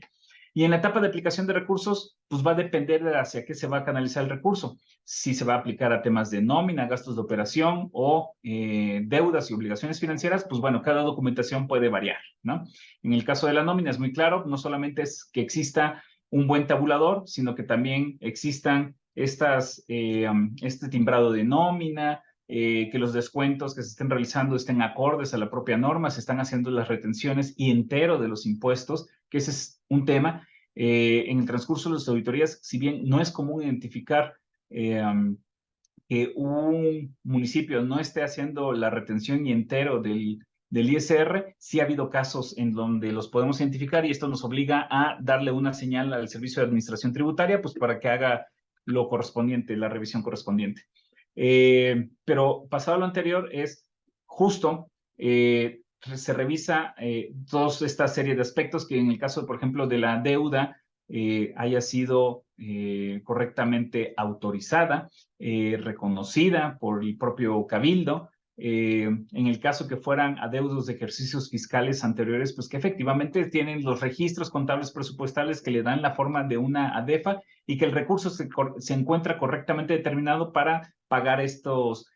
Y en la etapa de aplicación de recursos, pues va a depender de hacia qué se va a canalizar el recurso. Si se va a aplicar a temas de nómina, gastos de operación o deudas y obligaciones financieras, pues bueno, cada documentación puede variar, ¿no? En el caso de la nómina es muy claro, no solamente es que exista un buen tabulador, sino que también existan este timbrado de nómina, que los descuentos que se estén realizando estén acordes a la propia norma, se están haciendo las retenciones y entero de los impuestos, que ese es un tema. En el transcurso de las auditorías, si bien no es común identificar que un municipio no esté haciendo la retención y entero del ISR, sí ha habido casos en donde los podemos identificar y esto nos obliga a darle una señal al Servicio de Administración Tributaria, pues para que haga lo correspondiente, la revisión correspondiente. Pero pasado lo anterior es justo, se revisa toda esta serie de aspectos que en el caso, por ejemplo, de la deuda, haya sido correctamente autorizada, reconocida por el propio Cabildo. En el caso que fueran adeudos de ejercicios fiscales anteriores, pues que efectivamente tienen los registros contables presupuestales que le dan la forma de una ADEFA y que el recurso se encuentra correctamente determinado para pagar estos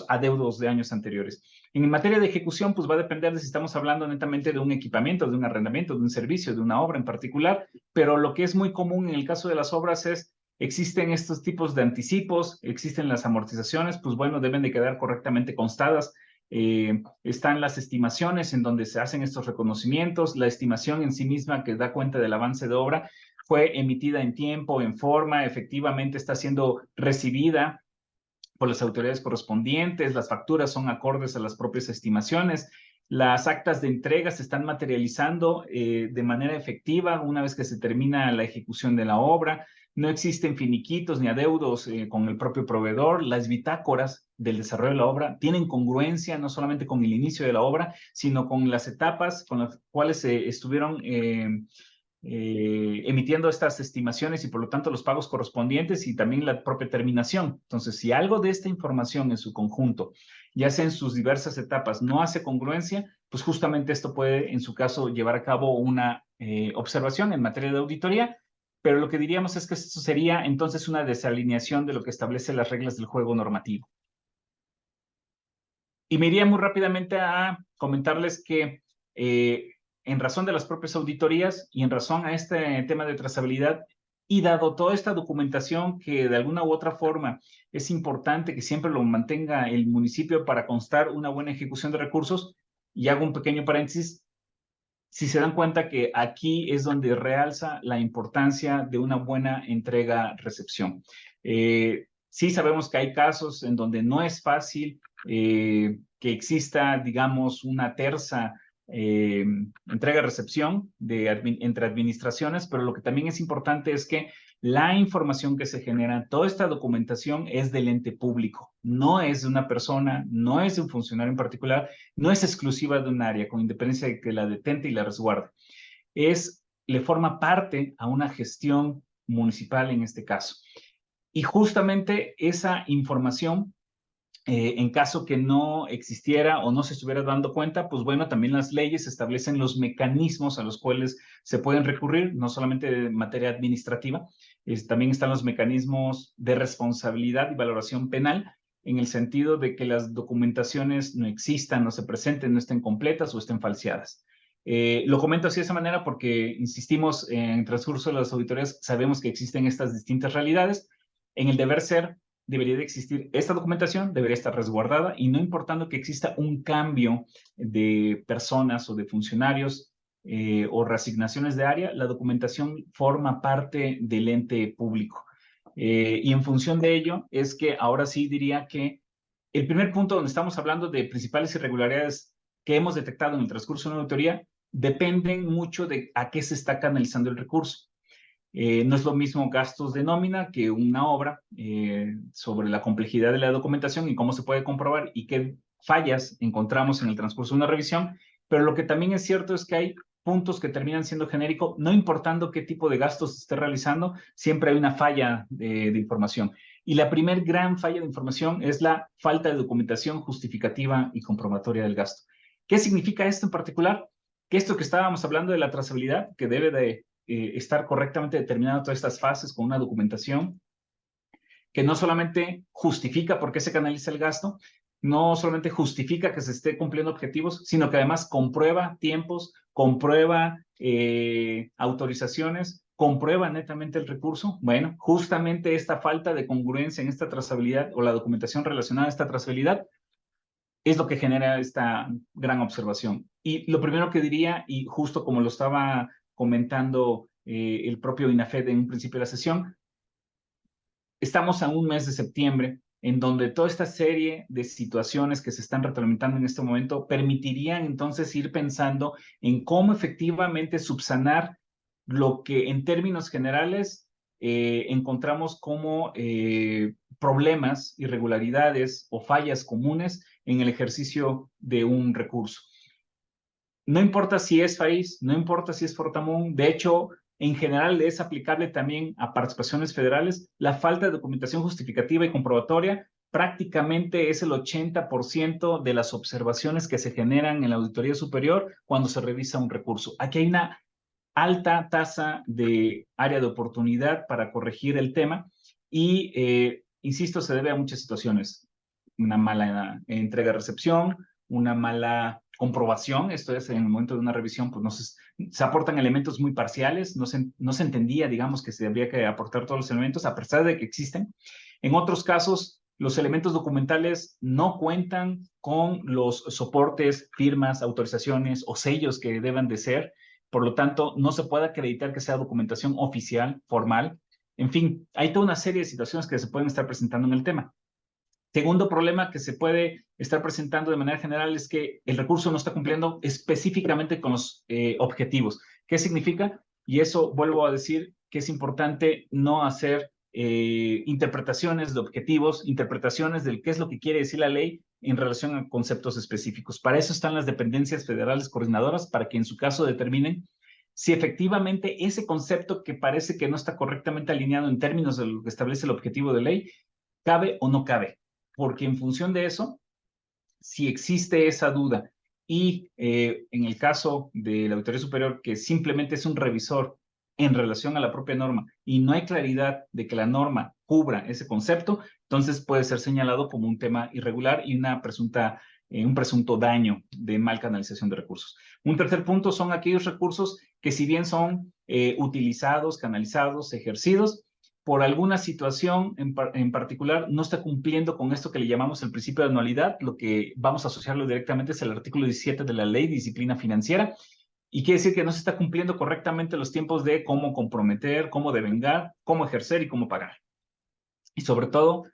adeudos de años anteriores. En materia de ejecución, pues va a depender de si estamos hablando netamente de un equipamiento, de un arrendamiento, de un servicio, de una obra en particular, pero lo que es muy común en el caso de las obras es existen estos tipos de anticipos, existen las amortizaciones, pues bueno, deben de quedar correctamente constadas. Están las estimaciones en donde se hacen estos reconocimientos, la estimación en sí misma que da cuenta del avance de obra fue emitida en tiempo, en forma, efectivamente está siendo recibida por las autoridades correspondientes, las facturas son acordes a las propias estimaciones, las actas de entrega se están materializando de manera efectiva una vez que se termina la ejecución de la obra, no existen finiquitos ni adeudos con el propio proveedor, las bitácoras del desarrollo de la obra tienen congruencia no solamente con el inicio de la obra, sino con las etapas con las cuales se estuvieron emitiendo estas estimaciones y por lo tanto los pagos correspondientes y también la propia terminación. Entonces, si algo de esta información en su conjunto, ya sea en sus diversas etapas, no hace congruencia, pues justamente esto puede, en su caso, llevar a cabo una observación en materia de auditoría, pero lo que diríamos es que esto sería entonces una desalineación de lo que establece las reglas del juego normativo. Y me iría muy rápidamente a comentarles que en razón de las propias auditorías y en razón a este tema de trazabilidad y dado toda esta documentación que de alguna u otra forma es importante que siempre lo mantenga el municipio para constar una buena ejecución de recursos, y hago un pequeño paréntesis, si se dan cuenta que aquí es donde realza la importancia de una buena entrega-recepción. Sí sabemos que hay casos en donde no es fácil que exista, digamos, una terza entrega-recepción entre administraciones, pero lo que también es importante es que la información que se genera, toda esta documentación es del ente público, no es de una persona, no es de un funcionario en particular, no es exclusiva de un área, con independencia de que la detente y la resguarde. Le forma parte a una gestión municipal en este caso. Y justamente esa información En caso que no existiera o no se estuviera dando cuenta, pues bueno, también las leyes establecen los mecanismos a los cuales se pueden recurrir, no solamente de materia administrativa, también están los mecanismos de responsabilidad y valoración penal, en el sentido de que las documentaciones no existan, no se presenten, no estén completas o estén falseadas. Lo comento así de esa manera porque, insistimos, en el transcurso de las auditorías sabemos que existen estas distintas realidades. En el deber ser, debería de existir esta documentación, debería estar resguardada y no importando que exista un cambio de personas o de funcionarios o reasignaciones de área, la documentación forma parte del ente público. Y en función de ello es que ahora sí diría que el primer punto donde estamos hablando de principales irregularidades que hemos detectado en el transcurso de una auditoría dependen mucho de a qué se está canalizando el recurso. No es lo mismo gastos de nómina que una obra sobre la complejidad de la documentación y cómo se puede comprobar y qué fallas encontramos en el transcurso de una revisión, pero lo que también es cierto es que hay puntos que terminan siendo genéricos, no importando qué tipo de gastos se esté realizando, siempre hay una falla de información. Y la primer gran falla de información es la falta de documentación justificativa y comprobatoria del gasto. ¿Qué significa esto en particular? Que esto que estábamos hablando de la trazabilidad, que debe de estar correctamente determinado todas estas fases con una documentación que no solamente justifica por qué se canaliza el gasto, no solamente justifica que se esté cumpliendo objetivos, sino que además comprueba tiempos, comprueba autorizaciones, comprueba netamente el recurso. Bueno, justamente esta falta de congruencia en esta trazabilidad o la documentación relacionada a esta trazabilidad es lo que genera esta gran observación. Y lo primero que diría, y justo como lo estaba comentando el propio INAFED en un principio de la sesión, estamos a un mes de septiembre en donde toda esta serie de situaciones que se están retroalimentando en este momento permitirían entonces ir pensando en cómo efectivamente subsanar lo que en términos generales encontramos como problemas, irregularidades o fallas comunes en el ejercicio de un recurso. No importa si es FAIS, no importa si es Fortamun, de hecho, en general es aplicable también a participaciones federales. La falta de documentación justificativa y comprobatoria prácticamente es el 80% de las observaciones que se generan en la auditoría superior cuando se revisa un recurso. Aquí hay una alta tasa de área de oportunidad para corregir el tema y, insisto, se debe a muchas situaciones. Una mala entrega-recepción, una mala comprobación, esto es, en el momento de una revisión, pues se aportan elementos muy parciales, no se entendía, digamos, que se habría que aportar todos los elementos, a pesar de que existen. En otros casos, los elementos documentales no cuentan con los soportes, firmas, autorizaciones o sellos que deban de ser. Por lo tanto, no se puede acreditar que sea documentación oficial, formal. En fin, hay toda una serie de situaciones que se pueden estar presentando en el tema. Segundo problema que se puede estar presentando de manera general es que el recurso no está cumpliendo específicamente con los objetivos. ¿Qué significa? Y eso vuelvo a decir que es importante no hacer interpretaciones de objetivos, interpretaciones del qué es lo que quiere decir la ley en relación a conceptos específicos. Para eso están las dependencias federales coordinadoras, para que en su caso determinen si efectivamente ese concepto que parece que no está correctamente alineado en términos de lo que establece el objetivo de ley, cabe o no cabe. Porque en función de eso, si existe esa duda y en el caso de la Auditoría Superior, que simplemente es un revisor en relación a la propia norma y no hay claridad de que la norma cubra ese concepto, entonces puede ser señalado como un tema irregular y un presunto daño de mal canalización de recursos. Un tercer punto son aquellos recursos que si bien son utilizados, canalizados, ejercidos, por alguna situación en particular no está cumpliendo con esto que le llamamos el principio de anualidad, lo que vamos a asociarlo directamente es el artículo 17 de la Ley de Disciplina Financiera, y quiere decir que no se está cumpliendo correctamente los tiempos de cómo comprometer, cómo devengar, cómo ejercer y cómo pagar. Y sobre todo,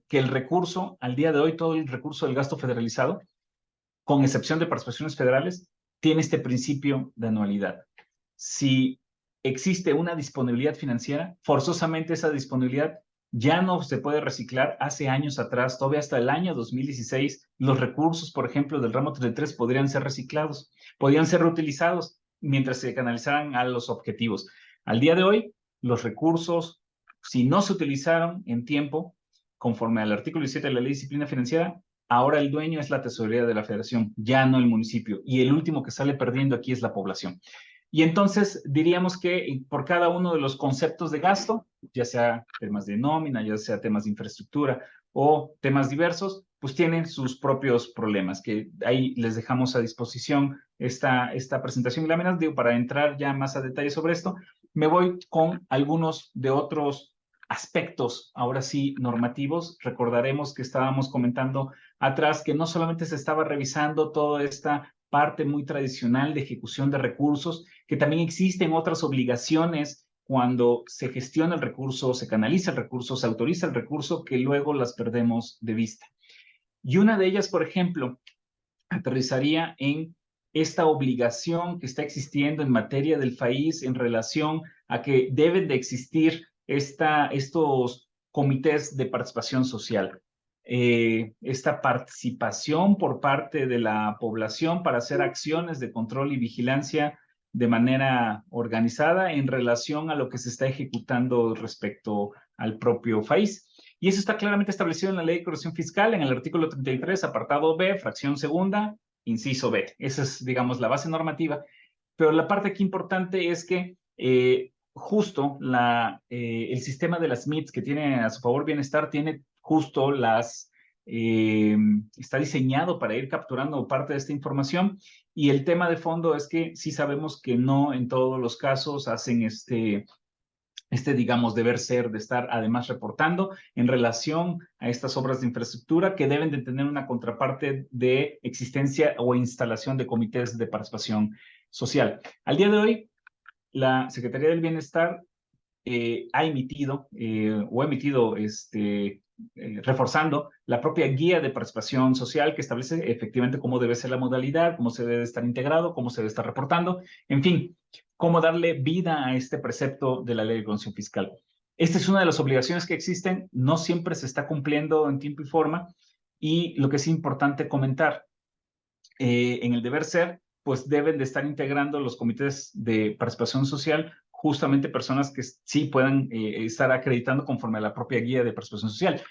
que el recurso, al día de hoy, todo el recurso del gasto federalizado, con excepción de participaciones federales, tiene este principio de anualidad. Si existe una disponibilidad financiera, forzosamente esa disponibilidad ya no se puede reciclar. Hace años atrás, todavía hasta el año 2016, los recursos, por ejemplo, del ramo 33 podrían ser reciclados, podrían ser reutilizados mientras se canalizaran a los objetivos. Al día de hoy, los recursos, si no se utilizaron en tiempo, conforme al artículo 17 de la Ley de Disciplina Financiera, ahora el dueño es la tesorería de la federación, ya no el municipio. Y el último que sale perdiendo aquí es la población. Y entonces diríamos que por cada uno de los conceptos de gasto, ya sea temas de nómina, ya sea temas de infraestructura o temas diversos, pues tienen sus propios problemas, que ahí les dejamos a disposición esta presentación y láminas. Digo, para entrar ya más a detalle sobre esto, me voy con algunos de otros aspectos, ahora sí, normativos. Recordaremos que estábamos comentando atrás que no solamente se estaba revisando toda esta parte muy tradicional de ejecución de recursos, que también existen otras obligaciones cuando se gestiona el recurso, se canaliza el recurso, se autoriza el recurso, que luego las perdemos de vista. Y una de ellas, por ejemplo, aterrizaría en esta obligación que está existiendo en materia del país en relación a que deben de existir estos comités de participación social. Esta participación por parte de la población para hacer acciones de control y vigilancia de manera organizada en relación a lo que se está ejecutando respecto al propio país. Y eso está claramente establecido en la Ley de Corrección Fiscal, en el artículo 33, apartado B, fracción segunda, inciso B. Esa es, digamos, la base normativa. Pero la parte aquí importante es que justo el sistema de las MITs que tiene a su favor bienestar tiene justo está diseñado para ir capturando parte de esta información, y el tema de fondo es que sí sabemos que no en todos los casos hacen digamos, deber ser de estar además reportando en relación a estas obras de infraestructura que deben de tener una contraparte de existencia o instalación de comités de participación social. Al día de hoy, la Secretaría del Bienestar ha emitido reforzando la propia guía de participación social que establece efectivamente cómo debe ser la modalidad, cómo se debe estar integrado, cómo se debe estar reportando, en fin, cómo darle vida a este precepto de la Ley de Corrección Fiscal. Esta es una de las obligaciones que existen, no siempre se está cumpliendo en tiempo y forma, y lo que es importante comentar, en el deber ser, pues deben de estar integrando los comités de participación social justamente personas que sí puedan estar acreditando conforme a la propia guía de participación social.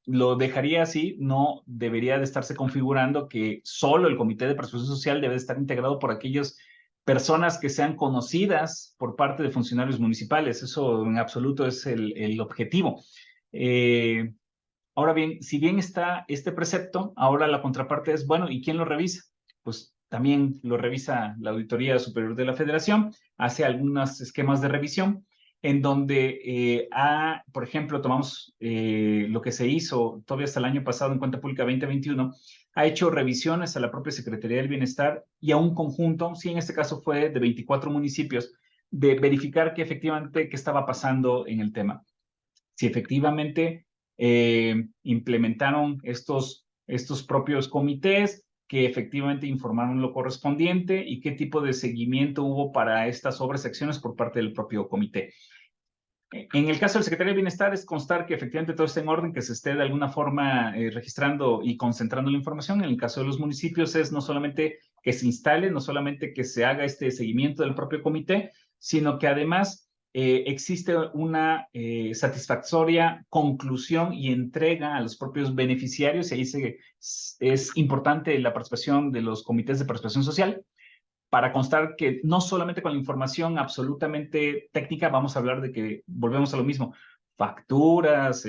Lo dejaría así, no debería de estarse configurando que solo el comité de participación social debe de estar integrado por aquellas personas que sean conocidas por parte de funcionarios municipales. Eso en absoluto es el objetivo. Ahora bien, si bien está este precepto, ahora la contraparte es, bueno, ¿y quién lo revisa? Pues también lo revisa la Auditoría Superior de la Federación, hace algunos esquemas de revisión, en donde, por ejemplo, tomamos lo que se hizo todavía hasta el año pasado en Cuenta Pública 2021, ha hecho revisiones a la propia Secretaría del Bienestar y a un conjunto, sí, en este caso fue de 24 municipios, de verificar que efectivamente qué estaba pasando en el tema. Si efectivamente implementaron estos propios comités, que efectivamente informaron lo correspondiente y qué tipo de seguimiento hubo para estas obras y acciones por parte del propio comité. En el caso del Secretario de Bienestar es constar que efectivamente todo esté en orden, que se esté de alguna forma registrando y concentrando la información. En el caso de los municipios es no solamente que se instale, no solamente que se haga este seguimiento del propio comité, sino que además existe una satisfactoria conclusión y entrega a los propios beneficiarios, y ahí es importante la participación de los comités de participación social, para constar que no solamente con la información absolutamente técnica vamos a hablar de que volvemos a lo mismo, facturas,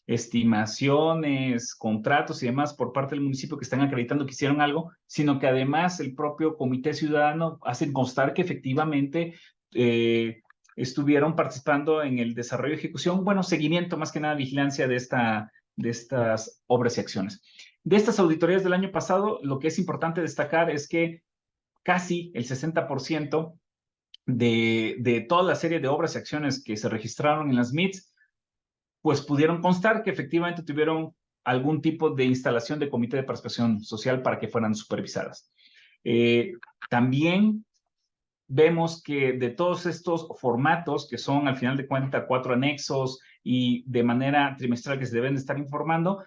estimaciones, contratos y demás por parte del municipio que están acreditando que hicieron algo, sino que además el propio comité ciudadano hace constar que efectivamente estuvieron participando en el desarrollo y ejecución, bueno, seguimiento, más que nada vigilancia de estas obras y acciones. De estas auditorías del año pasado, lo que es importante destacar es que casi el 60% de toda la serie de obras y acciones que se registraron en las MITs, pues pudieron constar que efectivamente tuvieron algún tipo de instalación de comité de participación social para que fueran supervisadas. También vemos que de todos estos formatos, que son al final de cuentas 4 anexos y de manera trimestral que se deben de estar informando,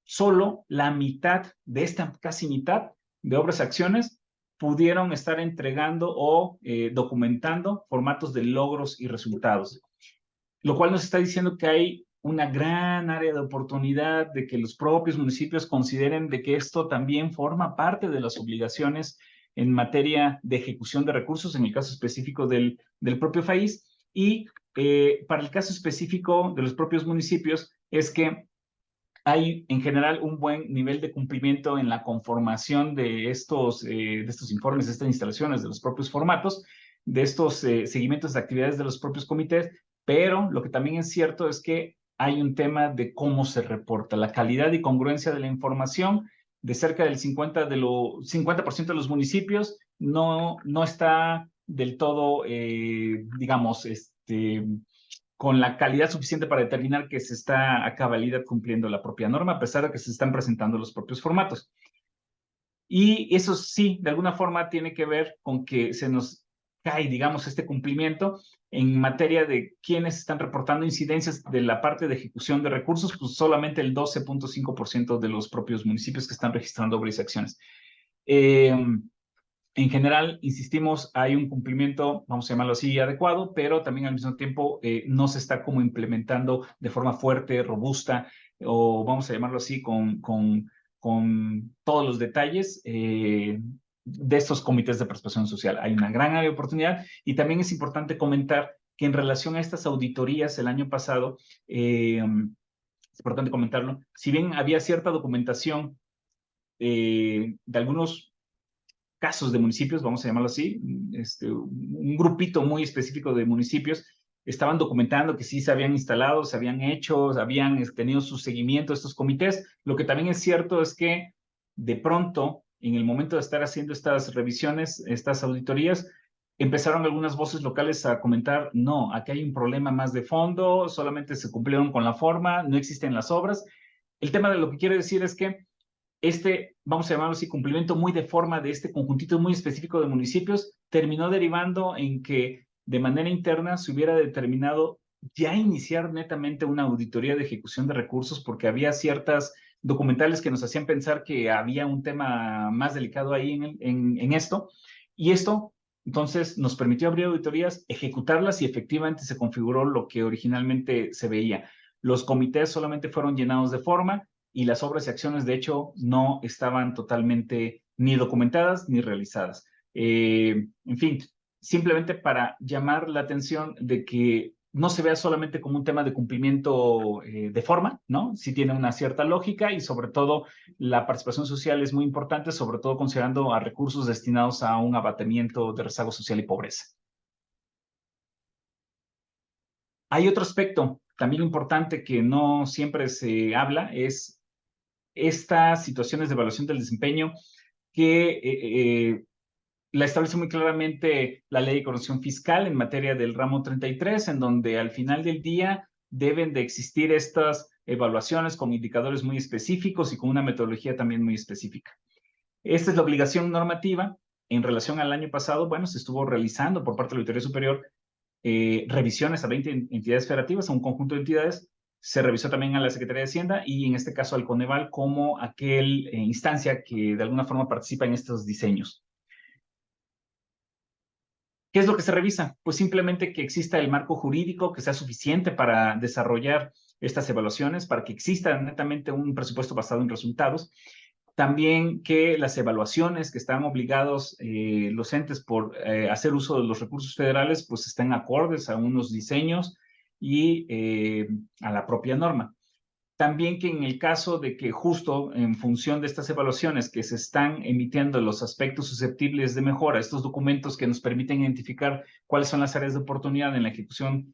solo la mitad de esta casi mitad de obras y acciones pudieron estar entregando o documentando formatos de logros y resultados, lo cual nos está diciendo que hay una gran área de oportunidad de que los propios municipios consideren de que esto también forma parte de las obligaciones en materia de ejecución de recursos, en el caso específico del propio país. Y para el caso específico de los propios municipios es que hay en general un buen nivel de cumplimiento en la conformación de estos informes, de estas instalaciones, de los propios formatos, de estos seguimientos de actividades de los propios comités, pero lo que también es cierto es que hay un tema de cómo se reporta, la calidad y congruencia de la información. De cerca del 50% de los municipios no está del todo, digamos, con la calidad suficiente para determinar que se está a cabalidad cumpliendo la propia norma, a pesar de que se están presentando los propios formatos. Y eso sí, de alguna forma tiene que ver con que se nos cae, digamos, este cumplimiento en materia de quienes están reportando incidencias de la parte de ejecución de recursos, pues solamente el 12.5% de los propios municipios que están registrando obras y acciones. En general, insistimos, hay un cumplimiento, vamos a llamarlo así, adecuado, pero también al mismo tiempo no se está como implementando de forma fuerte, robusta, o vamos a llamarlo así, con todos los detalles de estos comités de participación social. Hay una gran área de oportunidad y también es importante comentar que en relación a estas auditorías el año pasado, es importante comentarlo, si bien había cierta documentación de algunos casos de municipios, vamos a llamarlo así, un grupito muy específico de municipios estaban documentando que sí se habían instalado, se habían hecho, habían tenido su seguimiento estos comités. Lo que también es cierto es que de pronto, en el momento de estar haciendo estas revisiones, estas auditorías, empezaron algunas voces locales a comentar, no, aquí hay un problema más de fondo, solamente se cumplieron con la forma, no existen las obras. El tema de lo que quiero decir es que vamos a llamarlo así, cumplimiento muy de forma de este conjuntito muy específico de municipios, terminó derivando en que de manera interna se hubiera determinado ya iniciar netamente una auditoría de ejecución de recursos porque había ciertas documentales que nos hacían pensar que había un tema más delicado ahí en esto. Y esto, entonces, nos permitió abrir auditorías, ejecutarlas y efectivamente se configuró lo que originalmente se veía. Los comités solamente fueron llenados de forma y las obras y acciones, de hecho, no estaban totalmente ni documentadas ni realizadas. En fin, simplemente para llamar la atención de que no se vea solamente como un tema de cumplimiento de forma, ¿no? Sí tiene una cierta lógica y sobre todo la participación social es muy importante, sobre todo considerando a recursos destinados a un abatimiento de rezago social y pobreza. Hay otro aspecto también importante que no siempre se habla, es estas situaciones de evaluación del desempeño que la establece muy claramente la Ley de Coordinación Fiscal en materia del ramo 33, en donde al final del día deben de existir estas evaluaciones con indicadores muy específicos y con una metodología también muy específica. Esta es la obligación normativa. En relación al año pasado, bueno, se estuvo realizando por parte de la Auditoría Superior revisiones a 20 entidades federativas, a un conjunto de entidades. Se revisó también a la Secretaría de Hacienda y en este caso al Coneval como aquel instancia que de alguna forma participa en estos diseños. ¿Qué es lo que se revisa? Pues simplemente que exista el marco jurídico que sea suficiente para desarrollar estas evaluaciones, para que exista netamente un presupuesto basado en resultados. También que las evaluaciones que están obligados los entes por hacer uso de los recursos federales, pues estén acordes a unos diseños y a la propia norma. También que en el caso de que justo en función de estas evaluaciones que se están emitiendo los aspectos susceptibles de mejora, estos documentos que nos permiten identificar cuáles son las áreas de oportunidad en la ejecución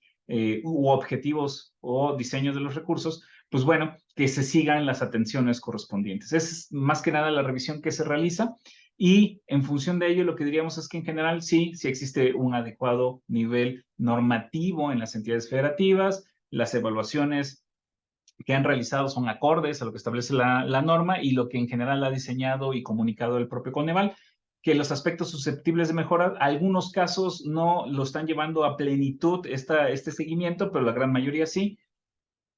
u objetivos o diseño de los recursos, pues bueno, que se sigan las atenciones correspondientes. Esa es más que nada la revisión que se realiza y en función de ello lo que diríamos es que en general sí existe un adecuado nivel normativo en las entidades federativas, las evaluaciones que han realizado son acordes a lo que establece la norma y lo que en general ha diseñado y comunicado el propio Coneval, que los aspectos susceptibles de mejora, algunos casos no lo están llevando a plenitud este seguimiento, pero la gran mayoría sí.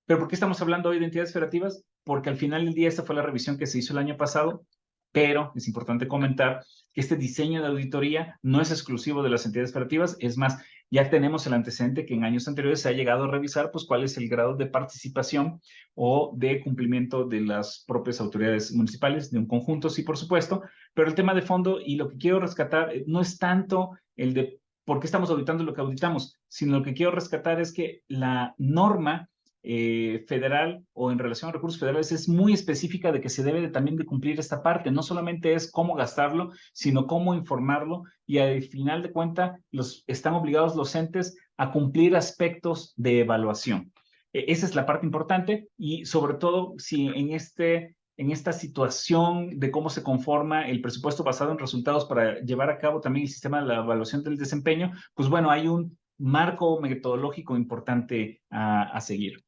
¿Pero por qué estamos hablando hoy de entidades federativas? Porque al final del día esta fue la revisión que se hizo el año pasado, pero es importante comentar que este diseño de auditoría no es exclusivo de las entidades federativas, es más, ya tenemos el antecedente que en años anteriores se ha llegado a revisar, pues, cuál es el grado de participación o de cumplimiento de las propias autoridades municipales, de un conjunto, sí, por supuesto, pero el tema de fondo y lo que quiero rescatar no es tanto el de por qué estamos auditando lo que auditamos, sino lo que quiero rescatar es que la norma federal o en relación a recursos federales es muy específica de que se debe también de cumplir esta parte. No solamente es cómo gastarlo, sino cómo informarlo y al final de cuentas están obligados los entes a cumplir aspectos de evaluación. Esa es la parte importante y sobre todo si en esta situación de cómo se conforma el presupuesto basado en resultados para llevar a cabo también el sistema de la evaluación del desempeño, pues bueno, hay un marco metodológico importante a seguir.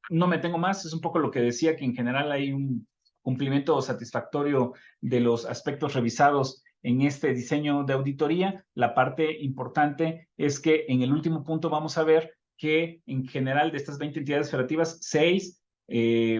No me tengo más, es un poco lo que decía, que en general hay un cumplimiento satisfactorio de los aspectos revisados en este diseño de auditoría. La parte importante es que en el último punto vamos a ver que en general de estas 20 entidades federativas, 6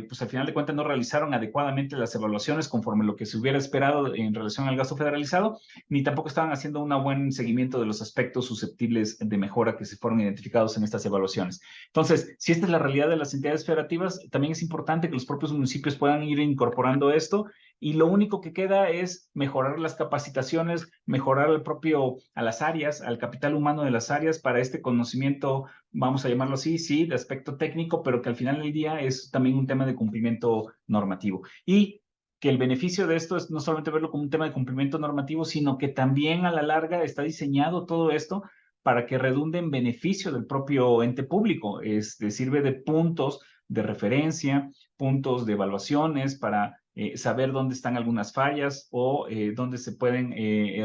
pues al final de cuentas no realizaron adecuadamente las evaluaciones conforme lo que se hubiera esperado en relación al gasto federalizado, ni tampoco estaban haciendo un buen seguimiento de los aspectos susceptibles de mejora que se fueron identificados en estas evaluaciones. Entonces, si esta es la realidad de las entidades federativas, también es importante que los propios municipios puedan ir incorporando esto y lo único que queda es mejorar las capacitaciones, mejorar a las áreas, al capital humano de las áreas para este conocimiento, vamos a llamarlo así, sí, de aspecto técnico, pero que al final del día es también un tema de cumplimiento normativo. Y que el beneficio de esto es no solamente verlo como un tema de cumplimiento normativo, sino que también a la larga está diseñado todo esto para que redunde en beneficio del propio ente público. Sirve de puntos de referencia, puntos de evaluaciones para saber dónde están algunas fallas o dónde se pueden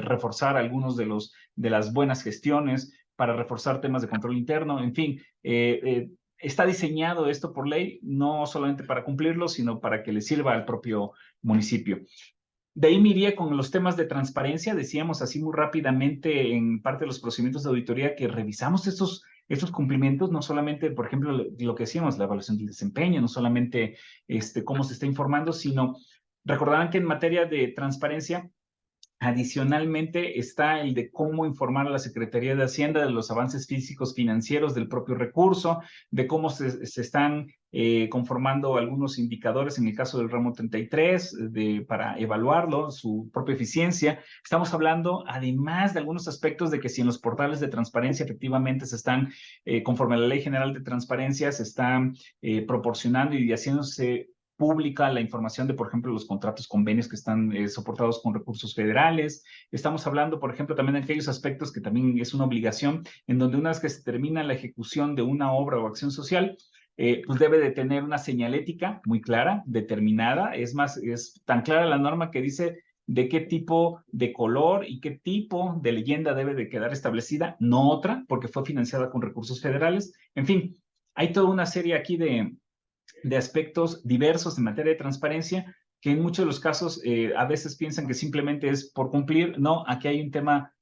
reforzar algunos de las buenas gestiones, para reforzar temas de control interno, en fin. Está diseñado esto por ley, no solamente para cumplirlo, sino para que le sirva al propio municipio. De ahí me iría con los temas de transparencia. Decíamos así muy rápidamente en parte de los procedimientos de auditoría que revisamos estos cumplimientos, no solamente, por ejemplo, lo que decíamos, la evaluación del desempeño, no solamente cómo se está informando, sino recordarán que en materia de transparencia, adicionalmente está el de cómo informar a la Secretaría de Hacienda de los avances físicos financieros del propio recurso, de cómo se están conformando algunos indicadores en el caso del ramo 33 para evaluarlo, su propia eficiencia. Estamos hablando además de algunos aspectos de que si en los portales de transparencia efectivamente se están, conforme a la Ley General de Transparencia, se están proporcionando y haciéndose pública la información de, por ejemplo, los contratos, convenios que están soportados con recursos federales. Estamos hablando, por ejemplo, también de aquellos aspectos que también es una obligación, en donde una vez que se termina la ejecución de una obra o acción social, pues debe de tener una señalética muy clara, determinada. Es más, es tan clara la norma que dice de qué tipo de color y qué tipo de leyenda debe de quedar establecida, no otra, porque fue financiada con recursos federales. En fin, hay toda una serie aquí de aspectos diversos en materia de transparencia que en muchos de los casos a veces piensan que simplemente es por cumplir. No, aquí hay un tema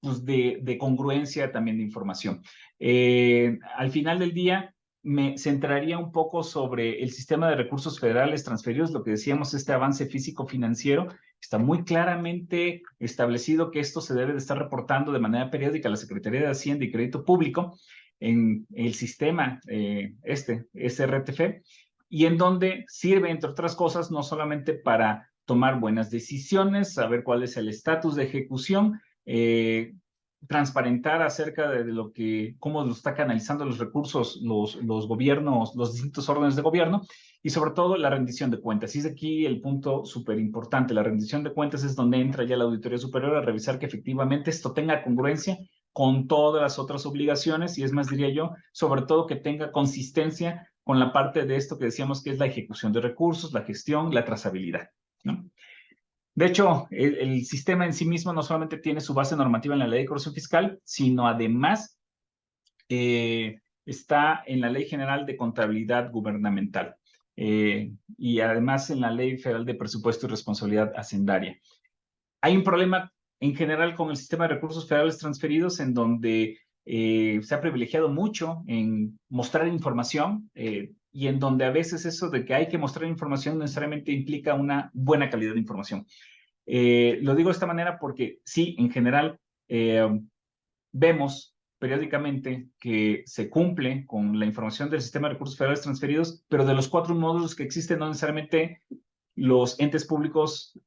pues de congruencia también de información. Al final del día, me centraría un poco sobre el sistema de recursos federales transferidos, lo que decíamos, este avance físico-financiero. Está muy claramente establecido que esto se debe de estar reportando de manera periódica a la Secretaría de Hacienda y Crédito Público en el sistema SRTF, y en donde sirve, entre otras cosas, no solamente para tomar buenas decisiones, saber cuál es el estatus de ejecución, transparentar acerca de cómo lo está canalizando los recursos, los gobiernos, los distintos órdenes de gobierno, y sobre todo la rendición de cuentas. Y es aquí el punto súper importante. La rendición de cuentas es donde entra ya la Auditoría Superior a revisar que efectivamente esto tenga congruencia con todas las otras obligaciones, y es más, diría yo, sobre todo que tenga consistencia con la parte de esto que decíamos que es la ejecución de recursos, la gestión, la trazabilidad, ¿no? De hecho, el sistema en sí mismo no solamente tiene su base normativa en la Ley de Corrección Fiscal, sino además está en la Ley General de Contabilidad Gubernamental y además en la Ley Federal de Presupuesto y Responsabilidad Hacendaria. Hay un problema en general con el sistema de recursos federales transferidos en donde se ha privilegiado mucho en mostrar información y en donde a veces eso de que hay que mostrar información no necesariamente implica una buena calidad de información. Lo digo de esta manera porque sí, en general, vemos periódicamente que se cumple con la información del sistema de recursos federales transferidos, pero de los 4 módulos que existen, no necesariamente los entes públicos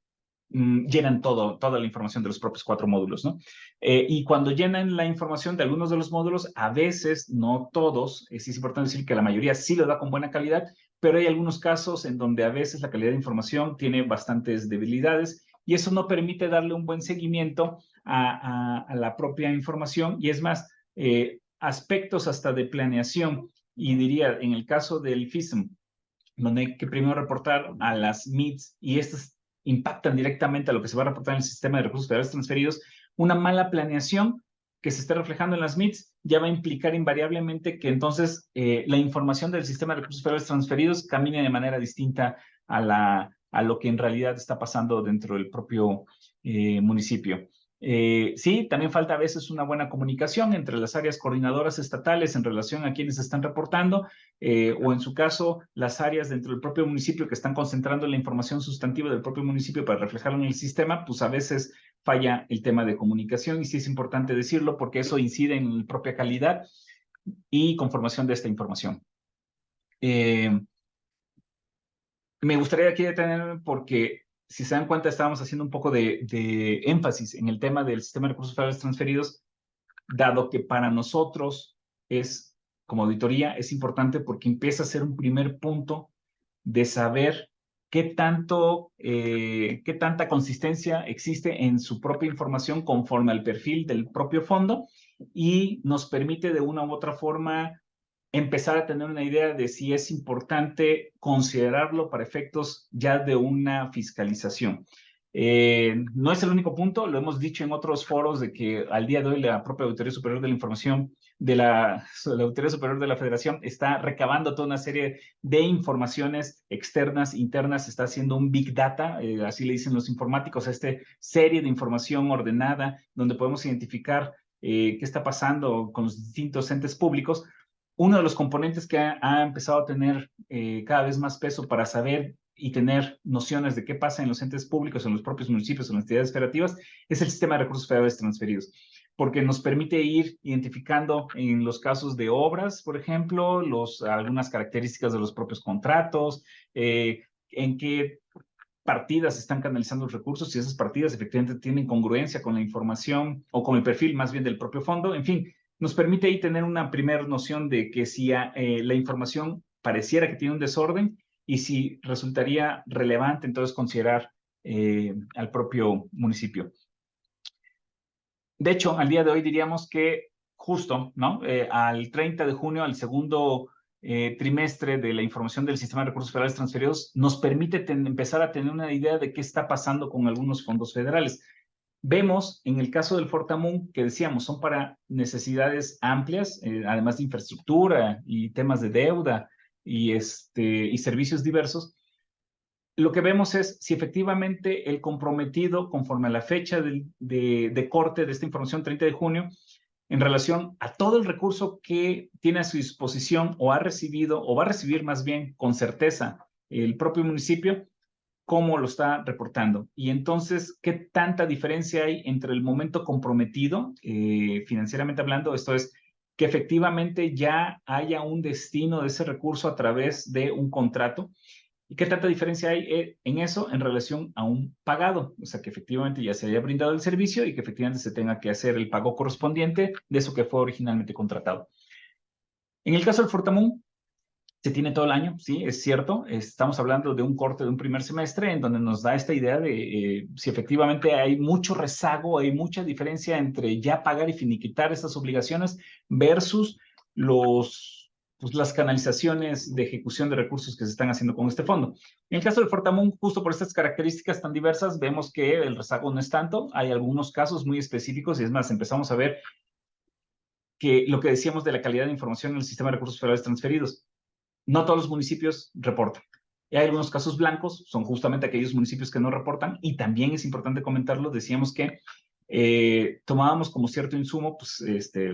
llenan toda la información de los propios 4 módulos, ¿no? Y cuando llenan la información de algunos de los módulos, a veces, no todos, sí es importante decir que la mayoría sí lo da con buena calidad, pero hay algunos casos en donde a veces la calidad de información tiene bastantes debilidades y eso no permite darle un buen seguimiento a la propia información y es más, aspectos hasta de planeación y diría, en el caso del FISM, donde hay que primero reportar a las MIDs y estas impactan directamente a lo que se va a reportar en el sistema de recursos federales transferidos, una mala planeación que se esté reflejando en las MIDs ya va a implicar invariablemente que entonces la información del sistema de recursos federales transferidos camine de manera distinta a lo que en realidad está pasando dentro del propio municipio. Sí, también falta a veces una buena comunicación entre las áreas coordinadoras estatales en relación a quienes están reportando, o en su caso, las áreas dentro del propio municipio que están concentrando la información sustantiva del propio municipio para reflejarlo en el sistema, pues a veces falla el tema de comunicación y sí es importante decirlo porque eso incide en la propia calidad y conformación de esta información. Me gustaría aquí detenerme porque, si se dan cuenta, estábamos haciendo un poco de énfasis en el tema del sistema de recursos federales transferidos, dado que para nosotros es, como auditoría, es importante porque empieza a ser un primer punto de saber qué tanta consistencia existe en su propia información conforme al perfil del propio fondo y nos permite de una u otra forma empezar a tener una idea de si es importante considerarlo para efectos ya de una fiscalización. No es el único punto, lo hemos dicho en otros foros de que al día de hoy la propia Auditoría Superior de la Información de la Auditoría Superior de la Federación está recabando toda una serie de informaciones externas, internas, está haciendo un Big Data, así le dicen los informáticos, a esta serie de información ordenada donde podemos identificar qué está pasando con los distintos entes públicos. Uno de los componentes que ha empezado a tener cada vez más peso para saber y tener nociones de qué pasa en los entes públicos, en los propios municipios, en las entidades federativas, es el sistema de recursos federales transferidos, porque nos permite ir identificando en los casos de obras, por ejemplo, algunas características de los propios contratos, en qué partidas están canalizando los recursos, si esas partidas efectivamente tienen congruencia con la información o con el perfil más bien del propio fondo, en fin, nos permite ahí tener una primera noción de que si la información pareciera que tiene un desorden y si resultaría relevante entonces considerar al propio municipio. De hecho, al día de hoy diríamos que justo, ¿no? Al 30 de junio, al segundo trimestre de la información del sistema de recursos federales transferidos, nos permite empezar a tener una idea de qué está pasando con algunos fondos federales. Vemos en el caso del Fortamun que decíamos son para necesidades amplias, además de infraestructura y temas de deuda y servicios diversos. Lo que vemos es si efectivamente el comprometido conforme a la fecha de corte de esta información 30 de junio en relación a todo el recurso que tiene a su disposición o ha recibido o va a recibir más bien con certeza el propio municipio, cómo lo está reportando. Y entonces, ¿qué tanta diferencia hay entre el momento comprometido, financieramente hablando? Esto es, que efectivamente ya haya un destino de ese recurso a través de un contrato. ¿Y qué tanta diferencia hay en eso en relación a un pagado? O sea, que efectivamente ya se haya brindado el servicio y que efectivamente se tenga que hacer el pago correspondiente de eso que fue originalmente contratado. En el caso del Fortamun, se tiene todo el año, sí, es cierto. Estamos hablando de un corte de un primer semestre en donde nos da esta idea de si efectivamente hay mucho rezago, hay mucha diferencia entre ya pagar y finiquitar estas obligaciones versus las canalizaciones de ejecución de recursos que se están haciendo con este fondo. En el caso del Fortamun, justo por estas características tan diversas, vemos que el rezago no es tanto. Hay algunos casos muy específicos y es más, empezamos a ver que lo que decíamos de la calidad de información en el sistema de recursos federales transferidos. No todos los municipios reportan. Y hay algunos casos blancos, son justamente aquellos municipios que no reportan, y también es importante comentarlo, decíamos que tomábamos como cierto insumo, pues,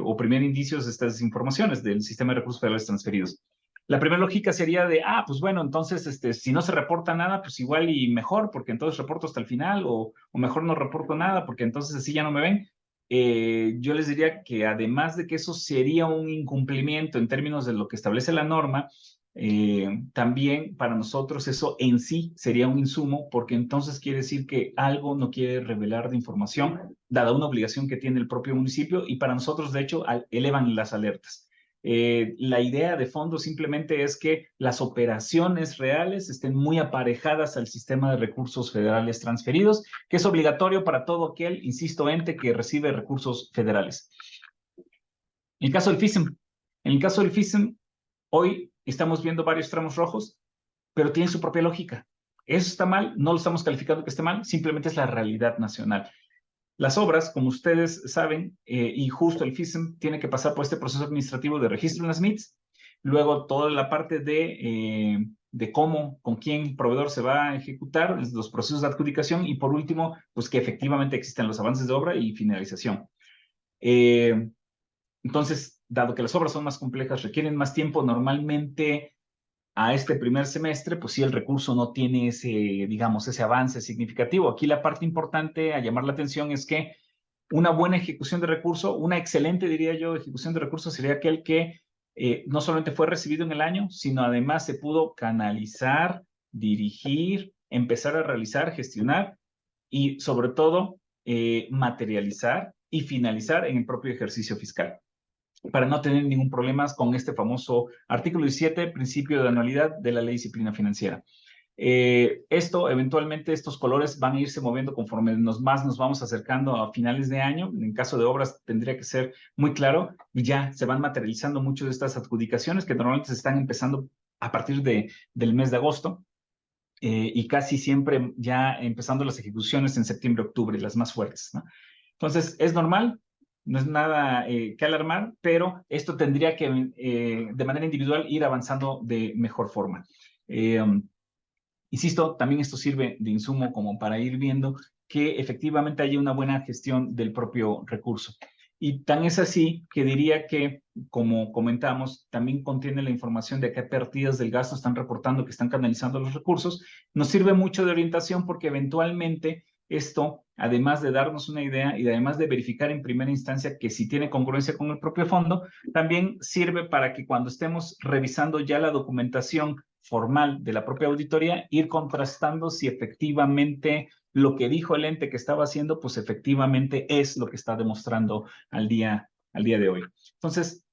o primer indicios de estas informaciones del sistema de recursos federales transferidos. La primera lógica sería de, pues bueno, entonces, si no se reporta nada, pues igual y mejor, porque entonces reporto hasta el final, o mejor no reporto nada, porque entonces así ya no me ven. yo les diría que además de que eso sería un incumplimiento en términos de lo que establece la norma, también para nosotros eso en sí sería un insumo, porque entonces quiere decir que algo no quiere revelar de información, dada una obligación que tiene el propio municipio, y para nosotros, de hecho, elevan las alertas. La idea de fondo simplemente es que las operaciones reales estén muy aparejadas al sistema de recursos federales transferidos, que es obligatorio para todo aquel, insisto, ente que recibe recursos federales. En el caso del FISM, hoy estamos viendo varios tramos rojos, pero tienen su propia lógica. Eso está mal, no lo estamos calificando que esté mal, simplemente es la realidad nacional. Las obras, como ustedes saben, y justo el FISM tiene que pasar por este proceso administrativo de registro en las MITs, luego toda la parte de cómo, con quién proveedor se va a ejecutar, los procesos de adjudicación, y por último, pues que efectivamente existen los avances de obra y finalización. Entonces, dado que las obras son más complejas, requieren más tiempo, normalmente a este primer semestre, pues sí, el recurso no tiene ese, digamos, ese avance significativo. Aquí la parte importante a llamar la atención es que una buena ejecución de recurso, una excelente, diría yo, ejecución de recursos sería aquel que no solamente fue recibido en el año, sino además se pudo canalizar, dirigir, empezar a realizar, gestionar y sobre todo materializar y finalizar en el propio ejercicio fiscal, para no tener ningún problema con este famoso artículo 17, principio de anualidad de la Ley de Disciplina Financiera. Eventualmente, estos colores van a irse moviendo conforme más nos vamos acercando a finales de año. En caso de obras tendría que ser muy claro, y ya se van materializando muchas de estas adjudicaciones que normalmente se están empezando a partir del mes de agosto. Y casi siempre ya empezando las ejecuciones en septiembre, octubre, las más fuertes, ¿no? Entonces, es normal, no es nada que alarmar, pero esto tendría que, de manera individual, ir avanzando de mejor forma. Insisto, también esto sirve de insumo como para ir viendo que efectivamente haya una buena gestión del propio recurso. Y tan es así que diría que, como comentamos, también contiene la información de qué partidas del gasto están reportando que están canalizando los recursos. Nos sirve mucho de orientación porque eventualmente esto, además de darnos una idea y además de verificar en primera instancia que si tiene congruencia con el propio fondo, también sirve para que cuando estemos revisando ya la documentación formal de la propia auditoría, ir contrastando si efectivamente lo que dijo el ente que estaba haciendo, pues efectivamente es lo que está demostrando al día de hoy. Entonces,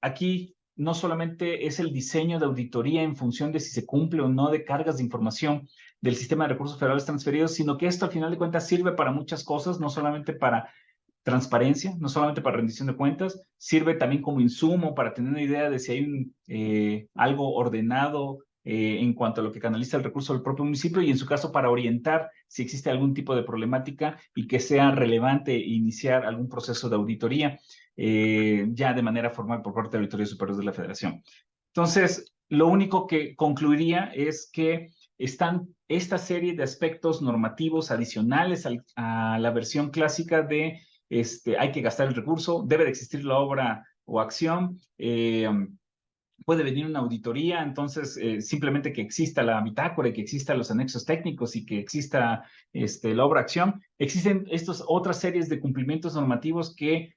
aquí no solamente es el diseño de auditoría en función de si se cumple o no de cargas de información del sistema de recursos federales transferidos, sino que esto al final de cuentas sirve para muchas cosas, no solamente para transparencia, no solamente para rendición de cuentas, sirve también como insumo para tener una idea de si hay algo ordenado en cuanto a lo que canaliza el recurso del propio municipio, y en su caso para orientar si existe algún tipo de problemática y que sea relevante iniciar algún proceso de auditoría ya de manera formal por parte de la Auditoría Superior de la Federación. Entonces, lo único que concluiría es que están esta serie de aspectos normativos adicionales a la versión clásica de hay que gastar el recurso, debe de existir la obra o acción, puede venir una auditoría, entonces simplemente que exista la bitácora y que existan los anexos técnicos y que exista la obra acción. Existen estas otras series de cumplimientos normativos que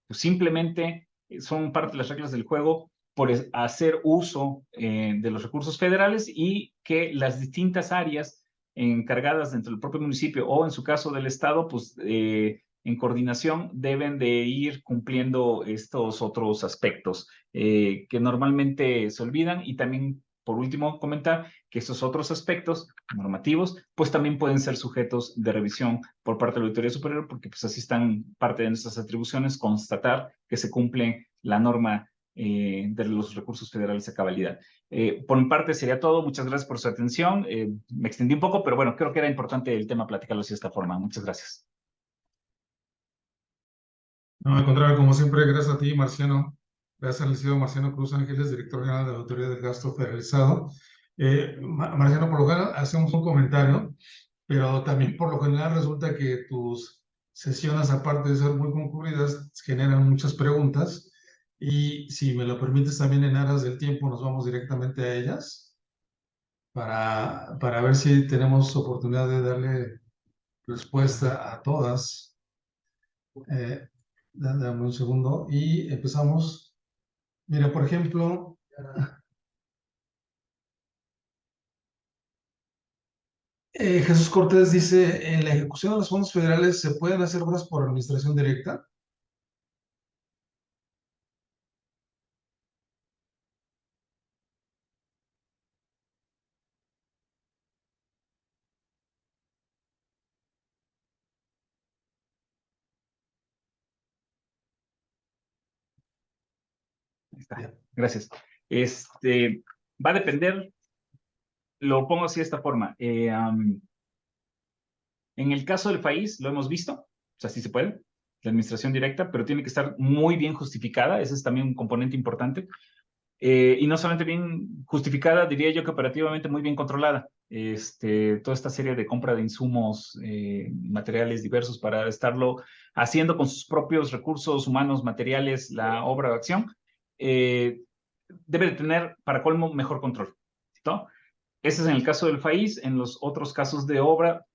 pues, simplemente son parte de las reglas del juego por hacer uso de los recursos federales, y que las distintas áreas encargadas dentro del propio municipio o en su caso del estado, pues en coordinación deben de ir cumpliendo estos otros aspectos que normalmente se olvidan. Y también, por último, comentar que estos otros aspectos normativos, pues también pueden ser sujetos de revisión por parte de la Auditoría Superior, porque pues así están parte de nuestras atribuciones, constatar que se cumple la norma de los recursos federales a cabalidad. Por mi parte sería todo. Muchas gracias por su atención. Me extendí un poco, pero bueno, creo que era importante el tema platicarlo así de esta forma. Muchas gracias. No, al contrario, como siempre, gracias a ti, Marciano. Gracias al licenciado Marciano Cruz Ángeles, director general de la Autoridad del Gasto Federalizado. Marciano, por lo general hacemos un comentario, pero también por lo general resulta que tus sesiones, aparte de ser muy concurridas, generan muchas preguntas. Y si me lo permites, también en aras del tiempo, nos vamos directamente a ellas para ver si tenemos oportunidad de darle respuesta a todas. Dame un segundo y empezamos. Mira, por ejemplo, Jesús Cortés dice, en la ejecución de los fondos federales se pueden hacer obras por administración directa. Ahí está. Gracias. Va a depender, lo pongo así de esta forma. En el caso del país, lo hemos visto, o sea, sí se puede, la administración directa, pero tiene que estar muy bien justificada, ese es también un componente importante. Y no solamente bien justificada, diría yo que operativamente muy bien controlada. Toda esta serie de compra de insumos, materiales diversos para estarlo haciendo con sus propios recursos humanos, materiales, la obra de acción, debe de tener, para colmo, mejor control, ¿no? Ese es en el caso del país. En los otros casos de obra,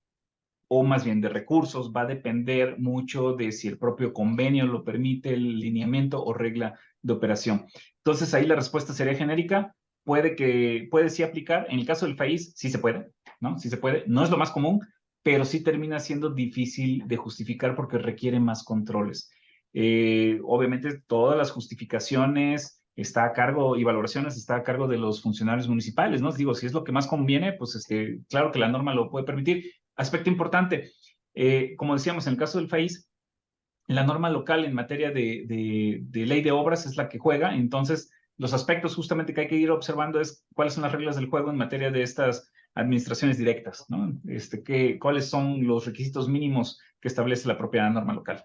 o más bien de recursos, va a depender mucho de si el propio convenio lo permite, el lineamiento o regla de operación. Entonces, ahí la respuesta sería genérica. Puede sí aplicar. En el caso del país, sí se puede, ¿no? Sí se puede. No es lo más común, pero sí termina siendo difícil de justificar porque requiere más controles. Obviamente, todas las justificaciones está a cargo y valoraciones está a cargo de los funcionarios municipales, ¿no? Digo, si es lo que más conviene, pues claro que la norma lo puede permitir. Aspecto importante, como decíamos, en el caso del país, la norma local en materia de ley de obras es la que juega. Entonces, los aspectos justamente que hay que ir observando es cuáles son las reglas del juego en materia de estas administraciones directas, ¿no? Cuáles son los requisitos mínimos que establece la propia norma local.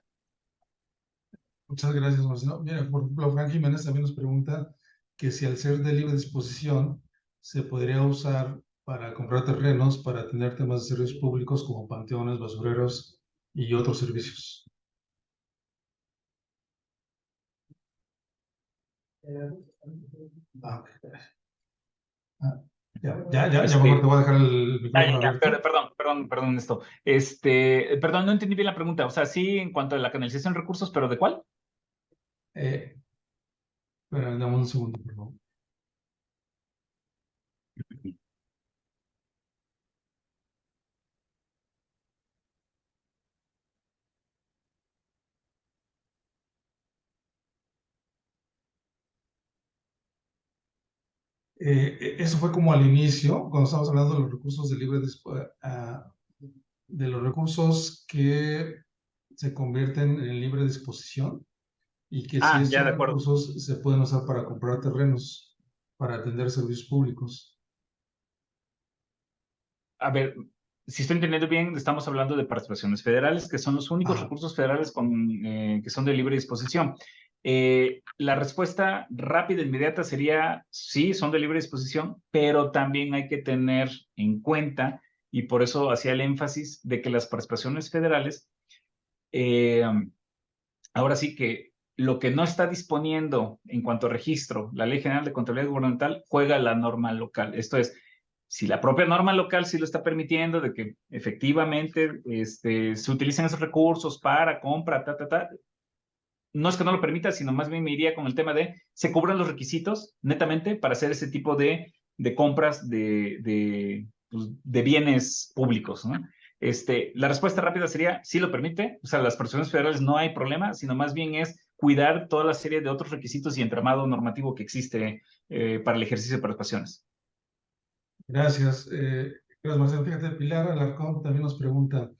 Muchas gracias, Marcelo. Mira, por ejemplo, Frank Jiménez también nos pregunta que si al ser de libre disposición se podría usar para comprar terrenos para tener temas de servicios públicos como panteones, basureros y otros servicios. Ah, ok. Ya mejor te voy a dejar el micrófono abierto. Perdón, esto. Perdón, no entendí bien la pregunta. O sea, sí, en cuanto a la canalización de recursos, ¿pero de cuál? Espera, dame un segundo, por favor. Eso fue como al inicio, cuando estábamos hablando de los recursos de libre de los recursos que se convierten en libre disposición y que si Ya, estos de acuerdo. recursos se pueden usar para comprar terrenos, para atender servicios públicos. A ver, si estoy entendiendo bien, estamos hablando de participaciones federales, que son los únicos recursos federales que son de libre disposición. La respuesta rápida e inmediata sería, sí, son de libre disposición, pero también hay que tener en cuenta, y por eso hacía el énfasis de que las participaciones federales, ahora sí que lo que no está disponiendo en cuanto a registro, la Ley General de Contabilidad Gubernamental, juega la norma local. Esto es, si la propia norma local sí lo está permitiendo de que efectivamente se utilicen esos recursos para compra, no es que no lo permita, sino más bien me iría con el tema de se cubran los requisitos netamente para hacer ese tipo de compras pues, de bienes públicos, ¿no? La respuesta rápida sería, sí lo permite, o sea, las personas federales no hay problema, sino más bien es cuidar toda la serie de otros requisitos y entramado normativo que existe para el ejercicio de participaciones. Gracias. Gracias, Marcelo. Fíjate, Pilar Alarcón también nos pregunta,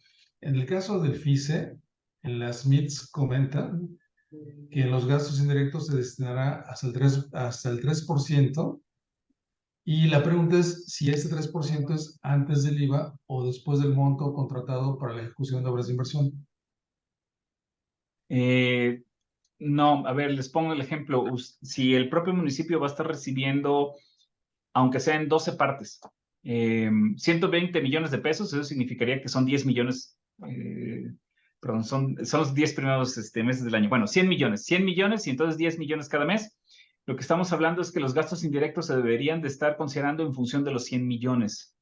en el caso del FICE, en las MITs comentan que los gastos indirectos se destinará hasta el 3%. Y la pregunta es si ese 3% es antes del IVA o después del monto contratado para la ejecución de obras de inversión. No, a ver, les pongo el ejemplo. Si el propio municipio va a estar recibiendo, aunque sea en 12 partes, 120 millones de pesos, eso significaría que son 10 millones, perdón, son los 10 primeros meses del año. Bueno, 100 millones y entonces 10 millones cada mes. Lo que estamos hablando es que los gastos indirectos se deberían de estar considerando en función de los 100 millones.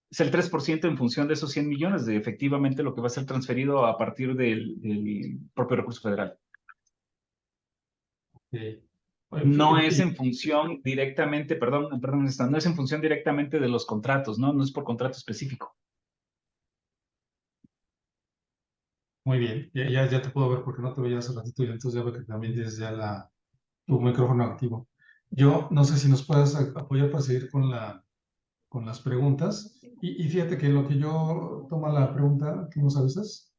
es el 3% en función de esos 100 millones de efectivamente lo que va a ser transferido a partir del propio recurso federal. Okay. No es en función directamente, perdón, no es en función directamente de los contratos, ¿no? No es por contrato específico. Muy bien, ya te puedo ver porque no te veía hace ratito y entonces ya veo que también tienes ya tu micrófono activo. Yo no sé si nos puedes apoyar para seguir con las preguntas. Y fíjate que lo que yo toma la pregunta, ¿tú nos avisas?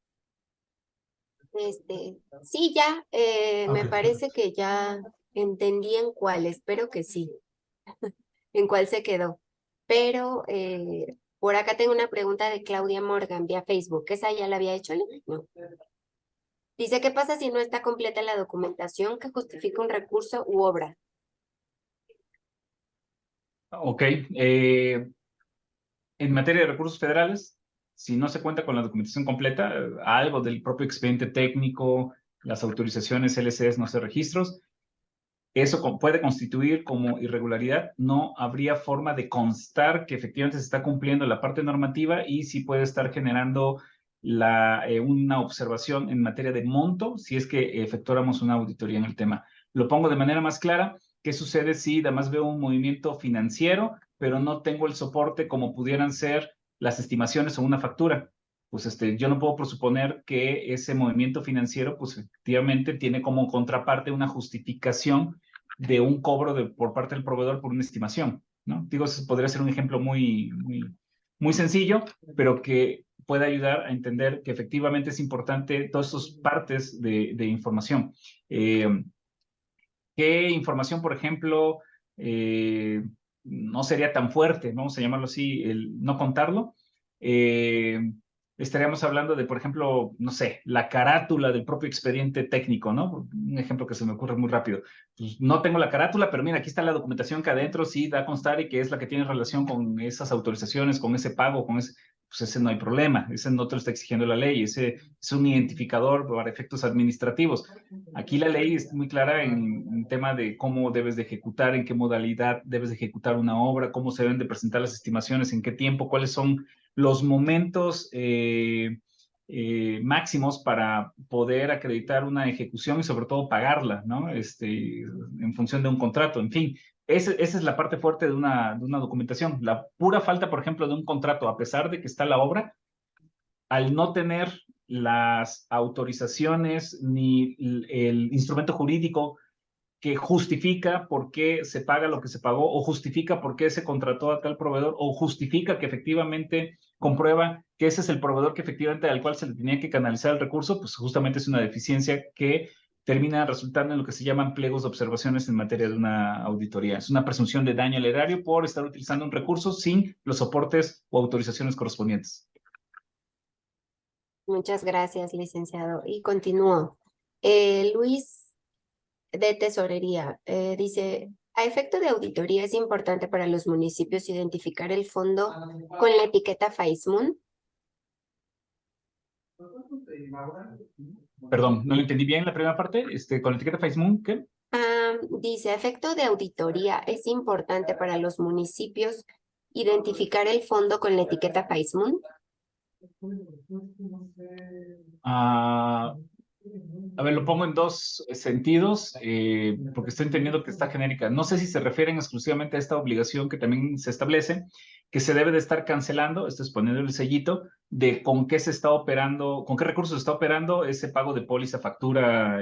Sí, ya, me Ok, parece que ya entendí en cuál, espero que sí, en cuál se quedó. Pero por acá tengo una pregunta de Claudia Morgan vía Facebook. ¿Esa ya la había hecho? No. Dice, ¿qué pasa si no está completa la documentación que justifica un recurso u obra? Ok. En materia de recursos federales, si no se cuenta con la documentación completa, algo del propio expediente técnico, las autorizaciones LCs, no sé, registros, eso puede constituir como irregularidad. No habría forma de constar que efectivamente se está cumpliendo la parte normativa y sí puede estar generando una observación en materia de monto si es que efectuáramos una auditoría en el tema. Lo pongo de manera más clara. ¿Qué sucede si además veo un movimiento financiero, pero no tengo el soporte como pudieran ser las estimaciones o una factura? Pues yo no puedo presuponer que ese movimiento financiero, pues efectivamente tiene como contraparte una justificación de un cobro por parte del proveedor por una estimación, ¿no? Digo, eso podría ser un ejemplo muy sencillo, pero que puede ayudar a entender que efectivamente es importante todas esas partes de información. ¿Qué información, por ejemplo, no sería tan fuerte, vamos a llamarlo así, el no contarlo? Estaríamos hablando de, por ejemplo, no sé, la carátula del propio expediente técnico, ¿no? Un ejemplo que se me ocurre muy rápido. Pues no tengo la carátula, pero mira, aquí está la documentación que adentro sí da a constar y que es la que tiene relación con esas autorizaciones, con ese pago, con ese, pues ese no hay problema, ese no te lo está exigiendo la ley, ese es un identificador para efectos administrativos. Aquí la ley es muy clara en tema de cómo debes de ejecutar, en qué modalidad debes de ejecutar una obra, cómo se deben de presentar las estimaciones, en qué tiempo, cuáles son los momentos máximos para poder acreditar una ejecución y sobre todo pagarla, ¿no? En función de un contrato, en fin. Esa es la parte fuerte de una documentación. La pura falta, por ejemplo, de un contrato, a pesar de que está la obra, al no tener las autorizaciones ni el instrumento jurídico que justifica por qué se paga lo que se pagó o justifica por qué se contrató a tal proveedor o justifica que efectivamente comprueba que ese es el proveedor que efectivamente al cual se le tenía que canalizar el recurso, pues justamente es una deficiencia que termina resultando en lo que se llaman pliegos de observaciones en materia de una auditoría. Es una presunción de daño al erario por estar utilizando un recurso sin los soportes o autorizaciones correspondientes. Muchas gracias, licenciado. Y continúo. Luis de Tesorería dice, a efecto de auditoría es importante para los municipios identificar el fondo con la etiqueta FAISMUN. Perdón, no lo entendí bien la primera parte. Con la etiqueta Facebook, ¿qué? Dice, a efecto de auditoría es importante para los municipios identificar el fondo con la etiqueta FAISMUN. A ver, lo pongo en dos sentidos, porque estoy entendiendo que está genérica. No sé si se refieren exclusivamente a esta obligación que también se establece, que se debe de estar cancelando, esto es poniendo el sellito, de con qué se está operando, con qué recursos se está operando ese pago de póliza, factura,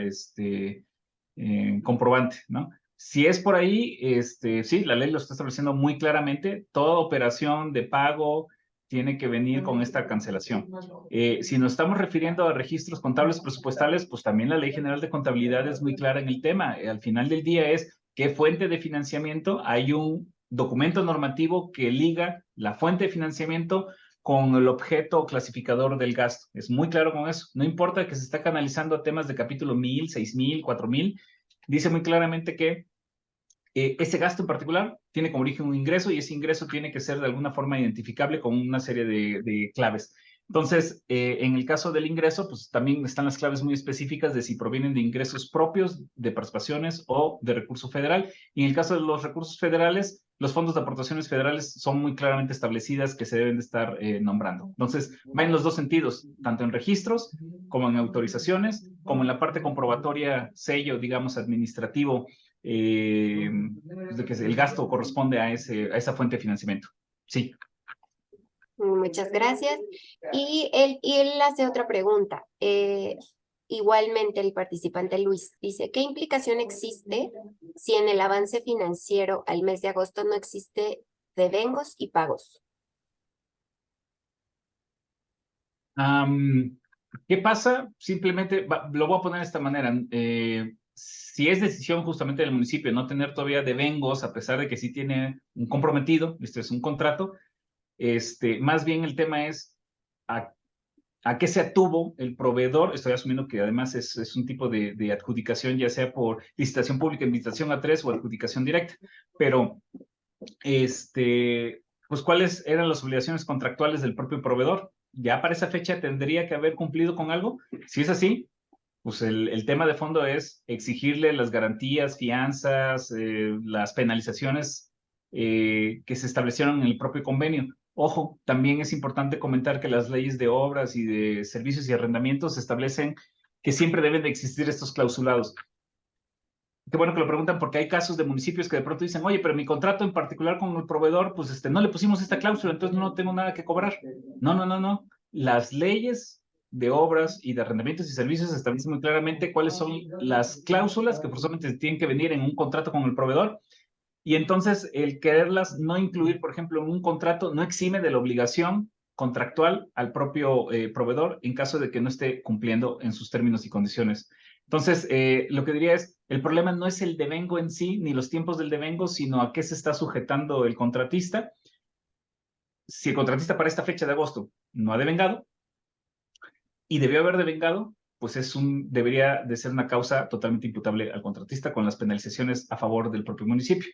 comprobante, ¿no? Si es por ahí, sí, la ley lo está estableciendo muy claramente, toda operación de pago tiene que venir con esta cancelación. Si nos estamos refiriendo a registros contables presupuestales, pues también la Ley General de Contabilidad es muy clara en el tema. Al final del día es qué fuente de financiamiento. Hay un documento normativo que liga la fuente de financiamiento con el objeto clasificador del gasto. Es muy claro con eso. No importa que se está canalizando a temas de capítulo 1000, 6000, 4000. Dice muy claramente que ese gasto en particular tiene como origen un ingreso y ese ingreso tiene que ser de alguna forma identificable con una serie de claves. Entonces, en el caso del ingreso, pues también están las claves muy específicas de si provienen de ingresos propios, de participaciones o de recurso federal. Y en el caso de los recursos federales, los fondos de aportaciones federales son muy claramente establecidas que se deben de estar nombrando. Entonces, va en los dos sentidos, tanto en registros como en autorizaciones, como en la parte comprobatoria, sello, digamos, administrativo, de que el gasto corresponde a esa fuente de financiamiento. Sí. Muchas gracias. Y él hace otra pregunta. Igualmente el participante Luis dice, ¿qué implicación existe si en el avance financiero al mes de agosto no existe devengos y pagos? ¿Qué pasa? Simplemente lo voy a poner de esta manera. Si es decisión justamente del municipio no tener todavía devengos, a pesar de que sí tiene un comprometido, esto es un contrato, más bien el tema es a qué se atuvo el proveedor. Estoy asumiendo que además es un tipo de adjudicación, ya sea por licitación pública, invitación a tres o adjudicación directa. Pero, pues, ¿cuáles eran las obligaciones contractuales del propio proveedor? Ya para esa fecha tendría que haber cumplido con algo. Si es así, pues el tema de fondo es exigirle las garantías, fianzas, las penalizaciones que se establecieron en el propio convenio. Ojo, también es importante comentar que las leyes de obras y de servicios y arrendamientos establecen que siempre deben de existir estos clausulados. Qué bueno que lo preguntan porque hay casos de municipios que de pronto dicen, oye, pero mi contrato en particular con el proveedor, pues no le pusimos esta cláusula, entonces no tengo nada que cobrar. No, no, no, no. Las leyes de obras y de arrendamientos y servicios establecen muy claramente cuáles son las cláusulas que forzosamente tienen que venir en un contrato con el proveedor. Y entonces el quererlas no incluir, por ejemplo, en un contrato, no exime de la obligación contractual al propio proveedor en caso de que no esté cumpliendo en sus términos y condiciones. Entonces, lo que diría es, el problema no es el devengo en sí, ni los tiempos del devengo, sino a qué se está sujetando el contratista. Si el contratista para esta fecha de agosto no ha devengado y debió haber devengado, pues debería de ser una causa totalmente imputable al contratista con las penalizaciones a favor del propio municipio.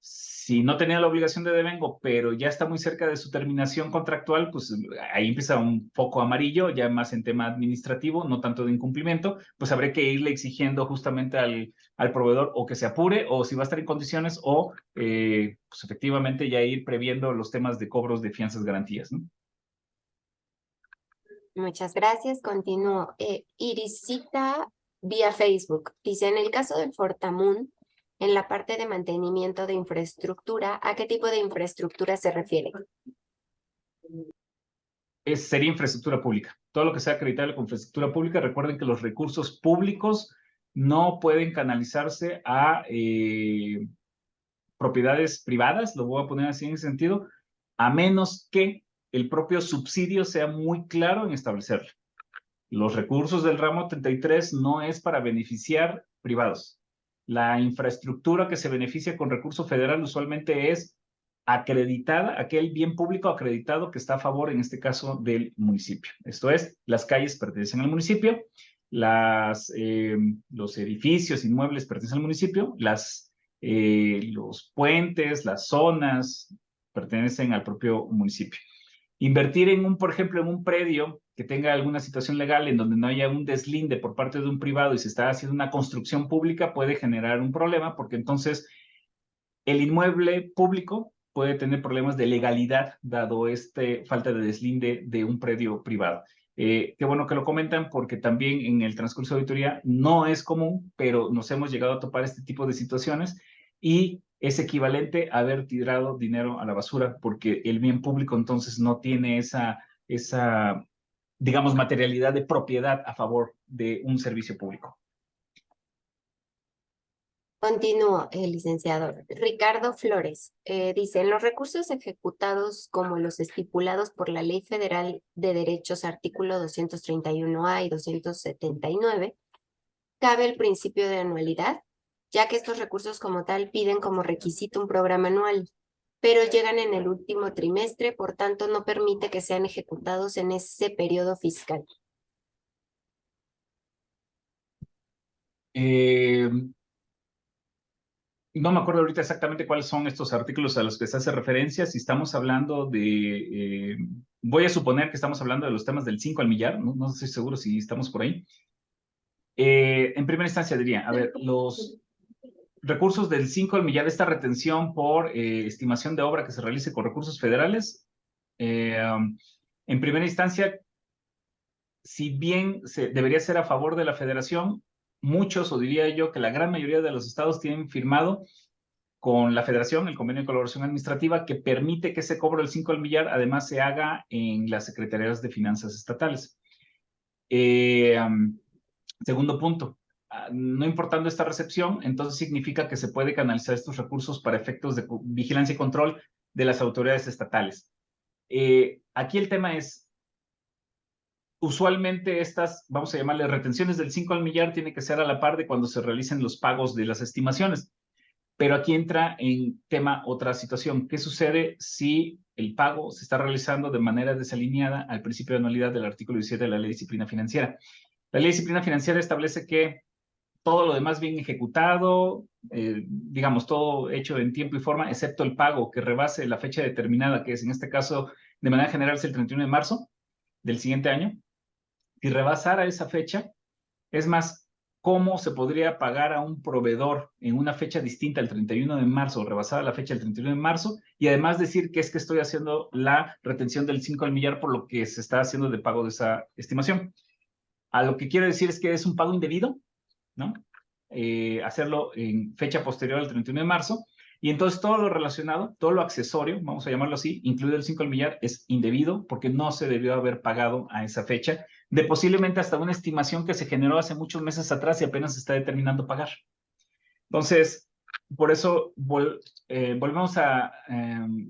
Si no tenía la obligación de devengo, pero ya está muy cerca de su terminación contractual, pues ahí empieza un foco amarillo, ya más en tema administrativo, no tanto de incumplimiento, pues habrá que irle exigiendo justamente al proveedor o que se apure, o si va a estar en condiciones, o pues efectivamente ya ir previendo los temas de cobros de fianzas garantías, ¿no? Muchas gracias. Continúo. Irisita vía Facebook dice, en el caso del Fortamun, en la parte de mantenimiento de infraestructura, ¿a qué tipo de infraestructura se refiere? Sería infraestructura pública. Todo lo que sea acreditable con infraestructura pública, recuerden que los recursos públicos no pueden canalizarse a propiedades privadas, lo voy a poner así en ese sentido, a menos que el propio subsidio sea muy claro en establecerlo. Los recursos del ramo 33 no es para beneficiar privados. La infraestructura que se beneficia con recurso federal usualmente es acreditada, aquel bien público acreditado que está a favor, en este caso, del municipio. Esto es, las calles pertenecen al municipio, los edificios, inmuebles pertenecen al municipio, los puentes, las zonas pertenecen al propio municipio. Invertir por ejemplo, en un predio que tenga alguna situación legal en donde no haya un deslinde por parte de un privado y se está haciendo una construcción pública puede generar un problema porque entonces el inmueble público puede tener problemas de legalidad dado falta de deslinde de un predio privado. Qué bueno que lo comentan porque también en el transcurso de auditoría no es común, pero nos hemos llegado a topar este tipo de situaciones y es equivalente a haber tirado dinero a la basura porque el bien público entonces no tiene esa digamos, materialidad de propiedad a favor de un servicio público. Continúo, licenciado. Ricardo Flores dice, en los recursos ejecutados como los estipulados por la Ley Federal de Derechos, artículo 231A y 279, cabe el principio de anualidad, ya que estos recursos como tal piden como requisito un programa anual, pero llegan en el último trimestre, por tanto no permite que sean ejecutados en ese periodo fiscal. No me acuerdo ahorita exactamente cuáles son estos artículos a los que se hace referencia. Si estamos hablando de, voy a suponer que estamos hablando de los temas del 5 al millar, no estoy seguro si estamos por ahí. En primera instancia diría, a ver, los recursos del 5 al millar, esta retención por estimación de obra que se realice con recursos federales, en primera instancia, si bien debería ser a favor de la federación, muchos, o diría yo que la gran mayoría de los estados tienen firmado con la federación el convenio de colaboración administrativa que permite que ese cobro del 5 al millar además se haga en las secretarías de finanzas estatales. Segundo punto, no importando esta recepción, entonces significa que se puede canalizar estos recursos para efectos de vigilancia y control de las autoridades estatales. Aquí el tema es, usualmente estas, vamos a llamarle retenciones del 5 al millar, tiene que ser a la par de cuando se realicen los pagos de las estimaciones. Pero aquí entra en tema otra situación. ¿Qué sucede si el pago se está realizando de manera desalineada al principio de anualidad del artículo 17 de la Ley de Disciplina Financiera? La Ley de Disciplina Financiera establece que todo lo demás bien ejecutado, digamos, todo hecho en tiempo y forma, excepto el pago que rebase la fecha determinada, que es en este caso, de manera general, es el 31 de marzo del siguiente año. Si rebasara esa fecha, es más, ¿cómo se podría pagar a un proveedor en una fecha distinta al 31 de marzo, rebasada la fecha del 31 de marzo, y además decir que es que estoy haciendo la retención del 5 al millar por lo que se está haciendo de pago de esa estimación? A lo que quiero decir es que es un pago indebido, ¿no? Hacerlo en fecha posterior al 31 de marzo, y entonces todo lo relacionado, todo lo accesorio, vamos a llamarlo así, incluido el 5 al millar, es indebido porque no se debió haber pagado a esa fecha, de posiblemente hasta una estimación que se generó hace muchos meses atrás y apenas se está determinando pagar. Entonces, por eso volvemos a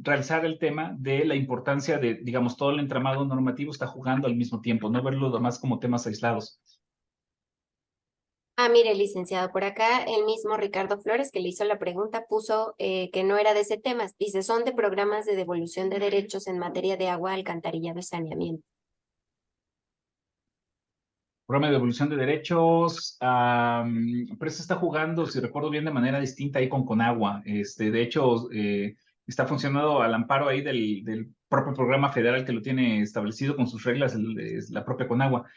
realizar el tema de la importancia de, digamos, todo el entramado normativo está jugando al mismo tiempo, no verlo más como temas aislados. Mire, licenciado, por acá el mismo Ricardo Flores que le hizo la pregunta puso que no era de ese tema. Dice, son de programas de devolución de derechos en materia de agua, alcantarillado y saneamiento. Programa de devolución de derechos, pero se está jugando, si recuerdo bien, de manera distinta ahí con Conagua. De hecho, está funcionando al amparo ahí del propio programa federal que lo tiene establecido con sus reglas, la propia Conagua.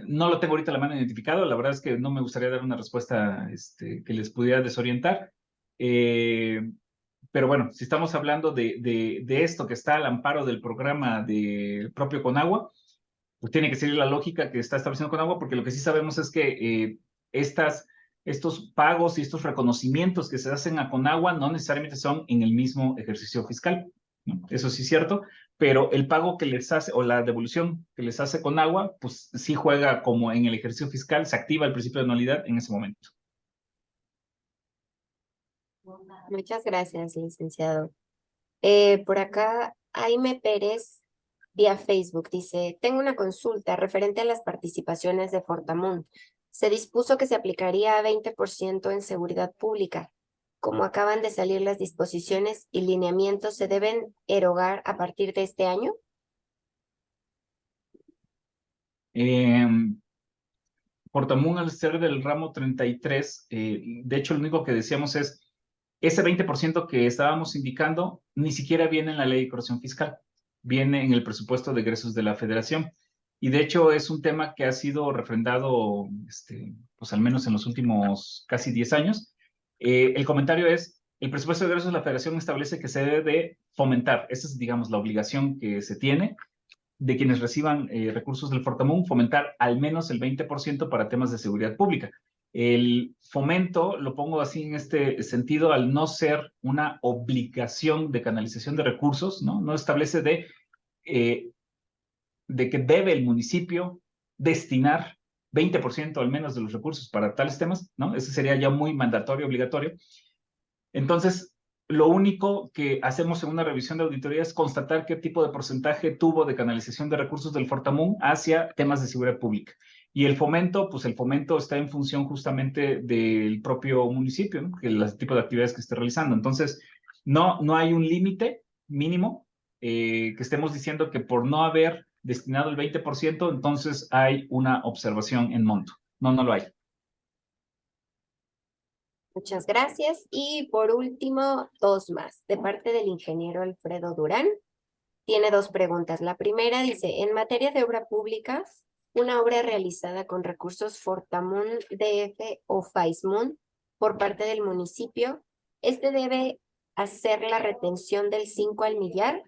No lo tengo ahorita a la mano identificado, la verdad es que no me gustaría dar una respuesta que les pudiera desorientar. Pero bueno, si estamos hablando de esto que está al amparo del programa del propio Conagua, pues tiene que seguir la lógica que está estableciendo Conagua, porque lo que sí sabemos es que estos pagos y estos reconocimientos que se hacen a Conagua no necesariamente son en el mismo ejercicio fiscal, ¿no? Eso sí es cierto, pero el pago que les hace o la devolución que les hace Conagua, pues sí juega como en el ejercicio fiscal, se activa el principio de anualidad en ese momento. Muchas gracias, licenciado. Por acá, Jaime Pérez, vía Facebook, dice, tengo una consulta referente a las participaciones de Fortamun. Se dispuso que se aplicaría 20% en seguridad pública. Como acaban de salir las disposiciones y lineamientos, ¿se deben erogar a partir de este año? Fortamun, al ser del ramo 33, de hecho, lo único que decíamos es, ese 20% que estábamos indicando ni siquiera viene en la ley de corrección fiscal, viene en el presupuesto de egresos de la federación. Y de hecho es un tema que ha sido refrendado, pues al menos en los últimos casi 10 años. El comentario es, el presupuesto de egresos de la federación establece que se debe de fomentar, esa es, digamos, la obligación que se tiene de quienes reciban recursos del Fortamun, fomentar al menos el 20% para temas de seguridad pública. El fomento, lo pongo así en este sentido, al no ser una obligación de canalización de recursos, ¿no? No establece de que debe el municipio destinar 20% al menos de los recursos para tales temas, ¿no? Ese sería ya muy mandatorio, obligatorio. Entonces, lo único que hacemos en una revisión de auditoría es constatar qué tipo de porcentaje tuvo de canalización de recursos del Fortamun hacia temas de seguridad pública. Y el fomento, pues el fomento está en función justamente del propio municipio, ¿no? Que el tipo de actividades que esté realizando. Entonces, no hay un límite mínimo que estemos diciendo que por no haber destinado el 20%, entonces hay una observación en monto. No lo hay. Muchas gracias. Y por último, dos más. De parte del ingeniero Alfredo Durán, tiene dos preguntas. La primera dice, en materia de obra pública, una obra realizada con recursos Fortamun DF o Faismun por parte del municipio, ¿este debe hacer la retención del 5 al millar,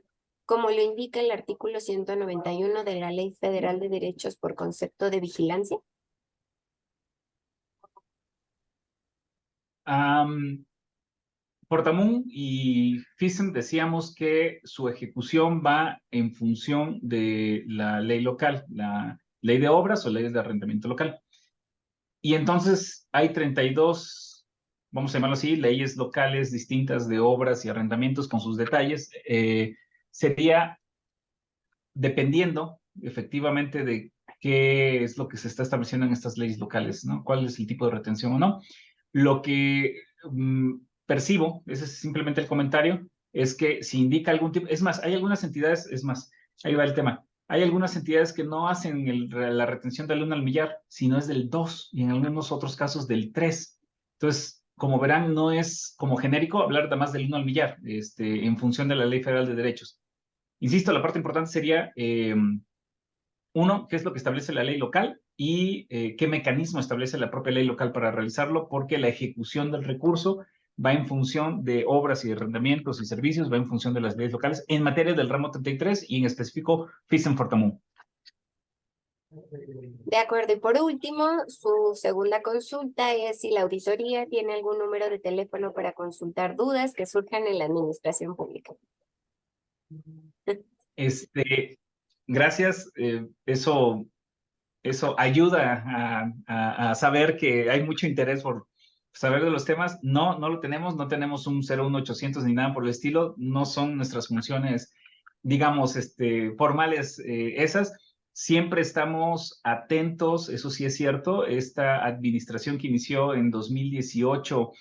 como lo indica el artículo 191 de la Ley Federal de Derechos por concepto de vigilancia? Portamun y FISM decíamos que su ejecución va en función de la ley local, la ley de obras o leyes de arrendamiento local. Y entonces hay 32, vamos a llamarlo así, leyes locales distintas de obras y arrendamientos con sus detalles. Sería dependiendo efectivamente de qué es lo que se está estableciendo en estas leyes locales, ¿no? ¿Cuál es el tipo de retención o no? Lo que percibo, ese es simplemente el comentario, es que si indica algún tipo, es más, hay algunas entidades, es más, ahí va el tema, hay algunas entidades que no hacen la retención del 1 al millar, sino es del 2 y en algunos otros casos del 3. Entonces, como verán, no es como genérico hablar nada más del 1 al millar, en función de la Ley Federal de Derechos. Insisto, la parte importante sería, uno, qué es lo que establece la ley local y qué mecanismo establece la propia ley local para realizarlo, porque la ejecución del recurso va en función de obras y arrendamientos y servicios, va en función de las leyes locales en materia del ramo 33 y en específico FISM-Fortamun. De acuerdo. Y por último, su segunda consulta es si la auditoría tiene algún número de teléfono para consultar dudas que surjan en la administración pública. Gracias. Eso ayuda a saber que hay mucho interés por saber de los temas. No lo tenemos, no tenemos un 01800 ni nada por el estilo. No son nuestras funciones, digamos, formales esas. Siempre estamos atentos, eso sí es cierto. Esta administración que inició en 2018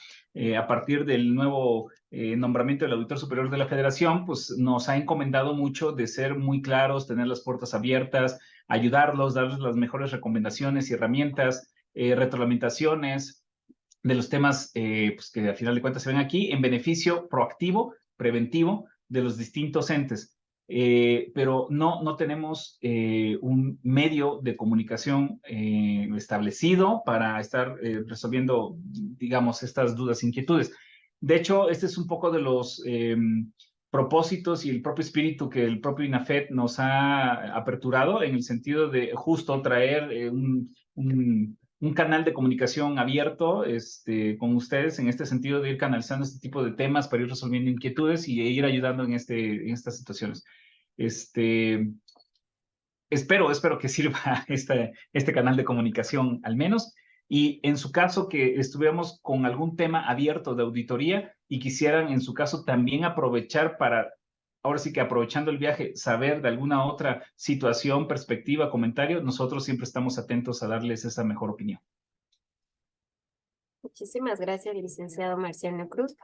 a partir del nuevo nombramiento del Auditor Superior de la Federación, pues nos ha encomendado mucho de ser muy claros, tener las puertas abiertas, ayudarlos, darles las mejores recomendaciones y herramientas, retroalimentaciones de los temas pues que al final de cuentas se ven aquí en beneficio proactivo, preventivo de los distintos entes. Pero no tenemos un medio de comunicación establecido para estar resolviendo, digamos, estas dudas e inquietudes. De hecho, este es un poco de los propósitos y el propio espíritu que el propio INAFET nos ha aperturado en el sentido de justo traer un canal de comunicación abierto con ustedes en este sentido de ir canalizando este tipo de temas para ir resolviendo inquietudes y ir ayudando en estas situaciones. Espero que sirva este canal de comunicación al menos. Y en su caso que estuviéramos con algún tema abierto de auditoría y quisieran en su caso también aprovechar para, ahora sí que aprovechando el viaje, saber de alguna otra situación, perspectiva, comentario, nosotros siempre estamos atentos a darles esa mejor opinión. Muchísimas gracias, licenciado Marciano Cruz.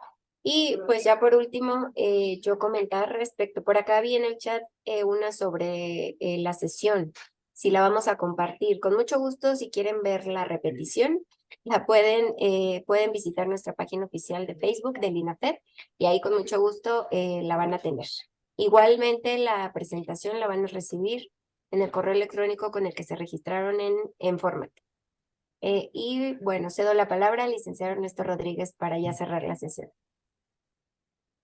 Y pues ya por último, yo comentar respecto, por acá vi en el chat una sobre la sesión, si la vamos a compartir. Con mucho gusto, si quieren ver la repetición, la pueden visitar nuestra página oficial de Facebook del INAFET y ahí con mucho gusto la van a tener. Igualmente la presentación la van a recibir en el correo electrónico con el que se registraron en Format. Y bueno, cedo la palabra al licenciado Ernesto Rodríguez para ya cerrar la sesión.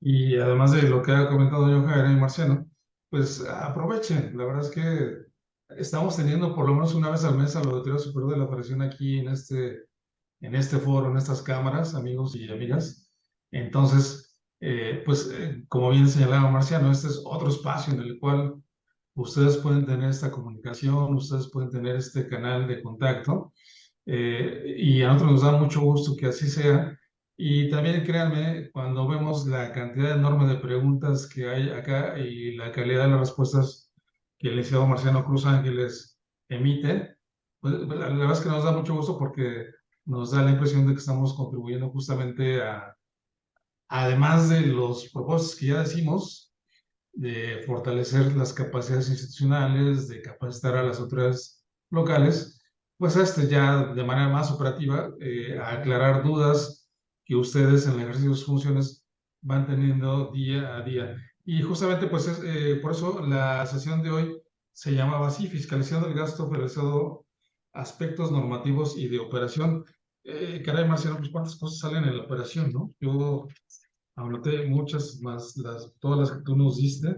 Y además de lo que ha comentado yo, Javier y Marciano, pues aprovechen. La verdad es que estamos teniendo por lo menos una vez al mes al Auditorio Superior de la Federación aquí en este foro, en estas cámaras, amigos y amigas. Entonces, como bien señalaba Marciano, este es otro espacio en el cual ustedes pueden tener esta comunicación, ustedes pueden tener este canal de contacto. Y a nosotros nos da mucho gusto que así sea. Y también créanme, cuando vemos la cantidad enorme de preguntas que hay acá y la calidad de las respuestas que el licenciado Marciano Cruz Ángeles emite, pues la verdad es que nos da mucho gusto porque nos da la impresión de que estamos contribuyendo justamente además de los propósitos que ya decimos, de fortalecer las capacidades institucionales, de capacitar a las autoridades locales, pues ya de manera más operativa, a aclarar dudas que ustedes en el ejercicio de sus funciones van teniendo día a día. Y justamente pues por eso la sesión de hoy se llamaba así, fiscalización del gasto realizado, aspectos normativos y de operación. Caray, Marciano, pues cuántas cosas salen en la operación, ¿no? Yo anoté muchas más, todas las que tú nos diste,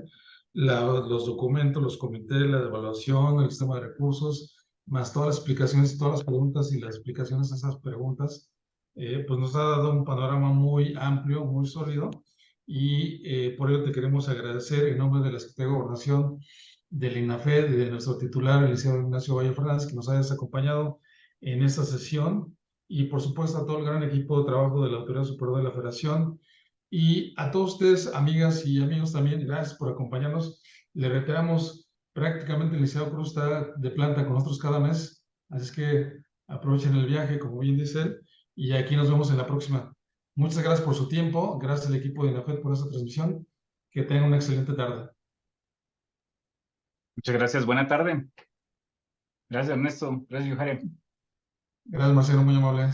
los documentos, los comités, la evaluación, el sistema de recursos, más todas las explicaciones, todas las preguntas y las explicaciones a esas preguntas, pues nos ha dado un panorama muy amplio, muy sólido, y por ello te queremos agradecer en nombre de la Secretaría de Gobernación, del INAFED y de nuestro titular, el licenciado Ignacio Valle Fernández, que nos hayas acompañado en esta sesión, y por supuesto a todo el gran equipo de trabajo de la Autoridad Superior de la Federación, y a todos ustedes, amigas y amigos también, gracias por acompañarnos. Le reiteramos, prácticamente el licenciado Cruz está de planta con nosotros cada mes, así es que aprovechen el viaje, como bien dice él, y aquí nos vemos en la próxima. Muchas gracias por su tiempo, gracias al equipo de INAFED por esta transmisión, que tengan una excelente tarde. Muchas gracias, buena tarde. Gracias, Ernesto. Gracias, Yohare. Gracias, Marcelo, muy amable.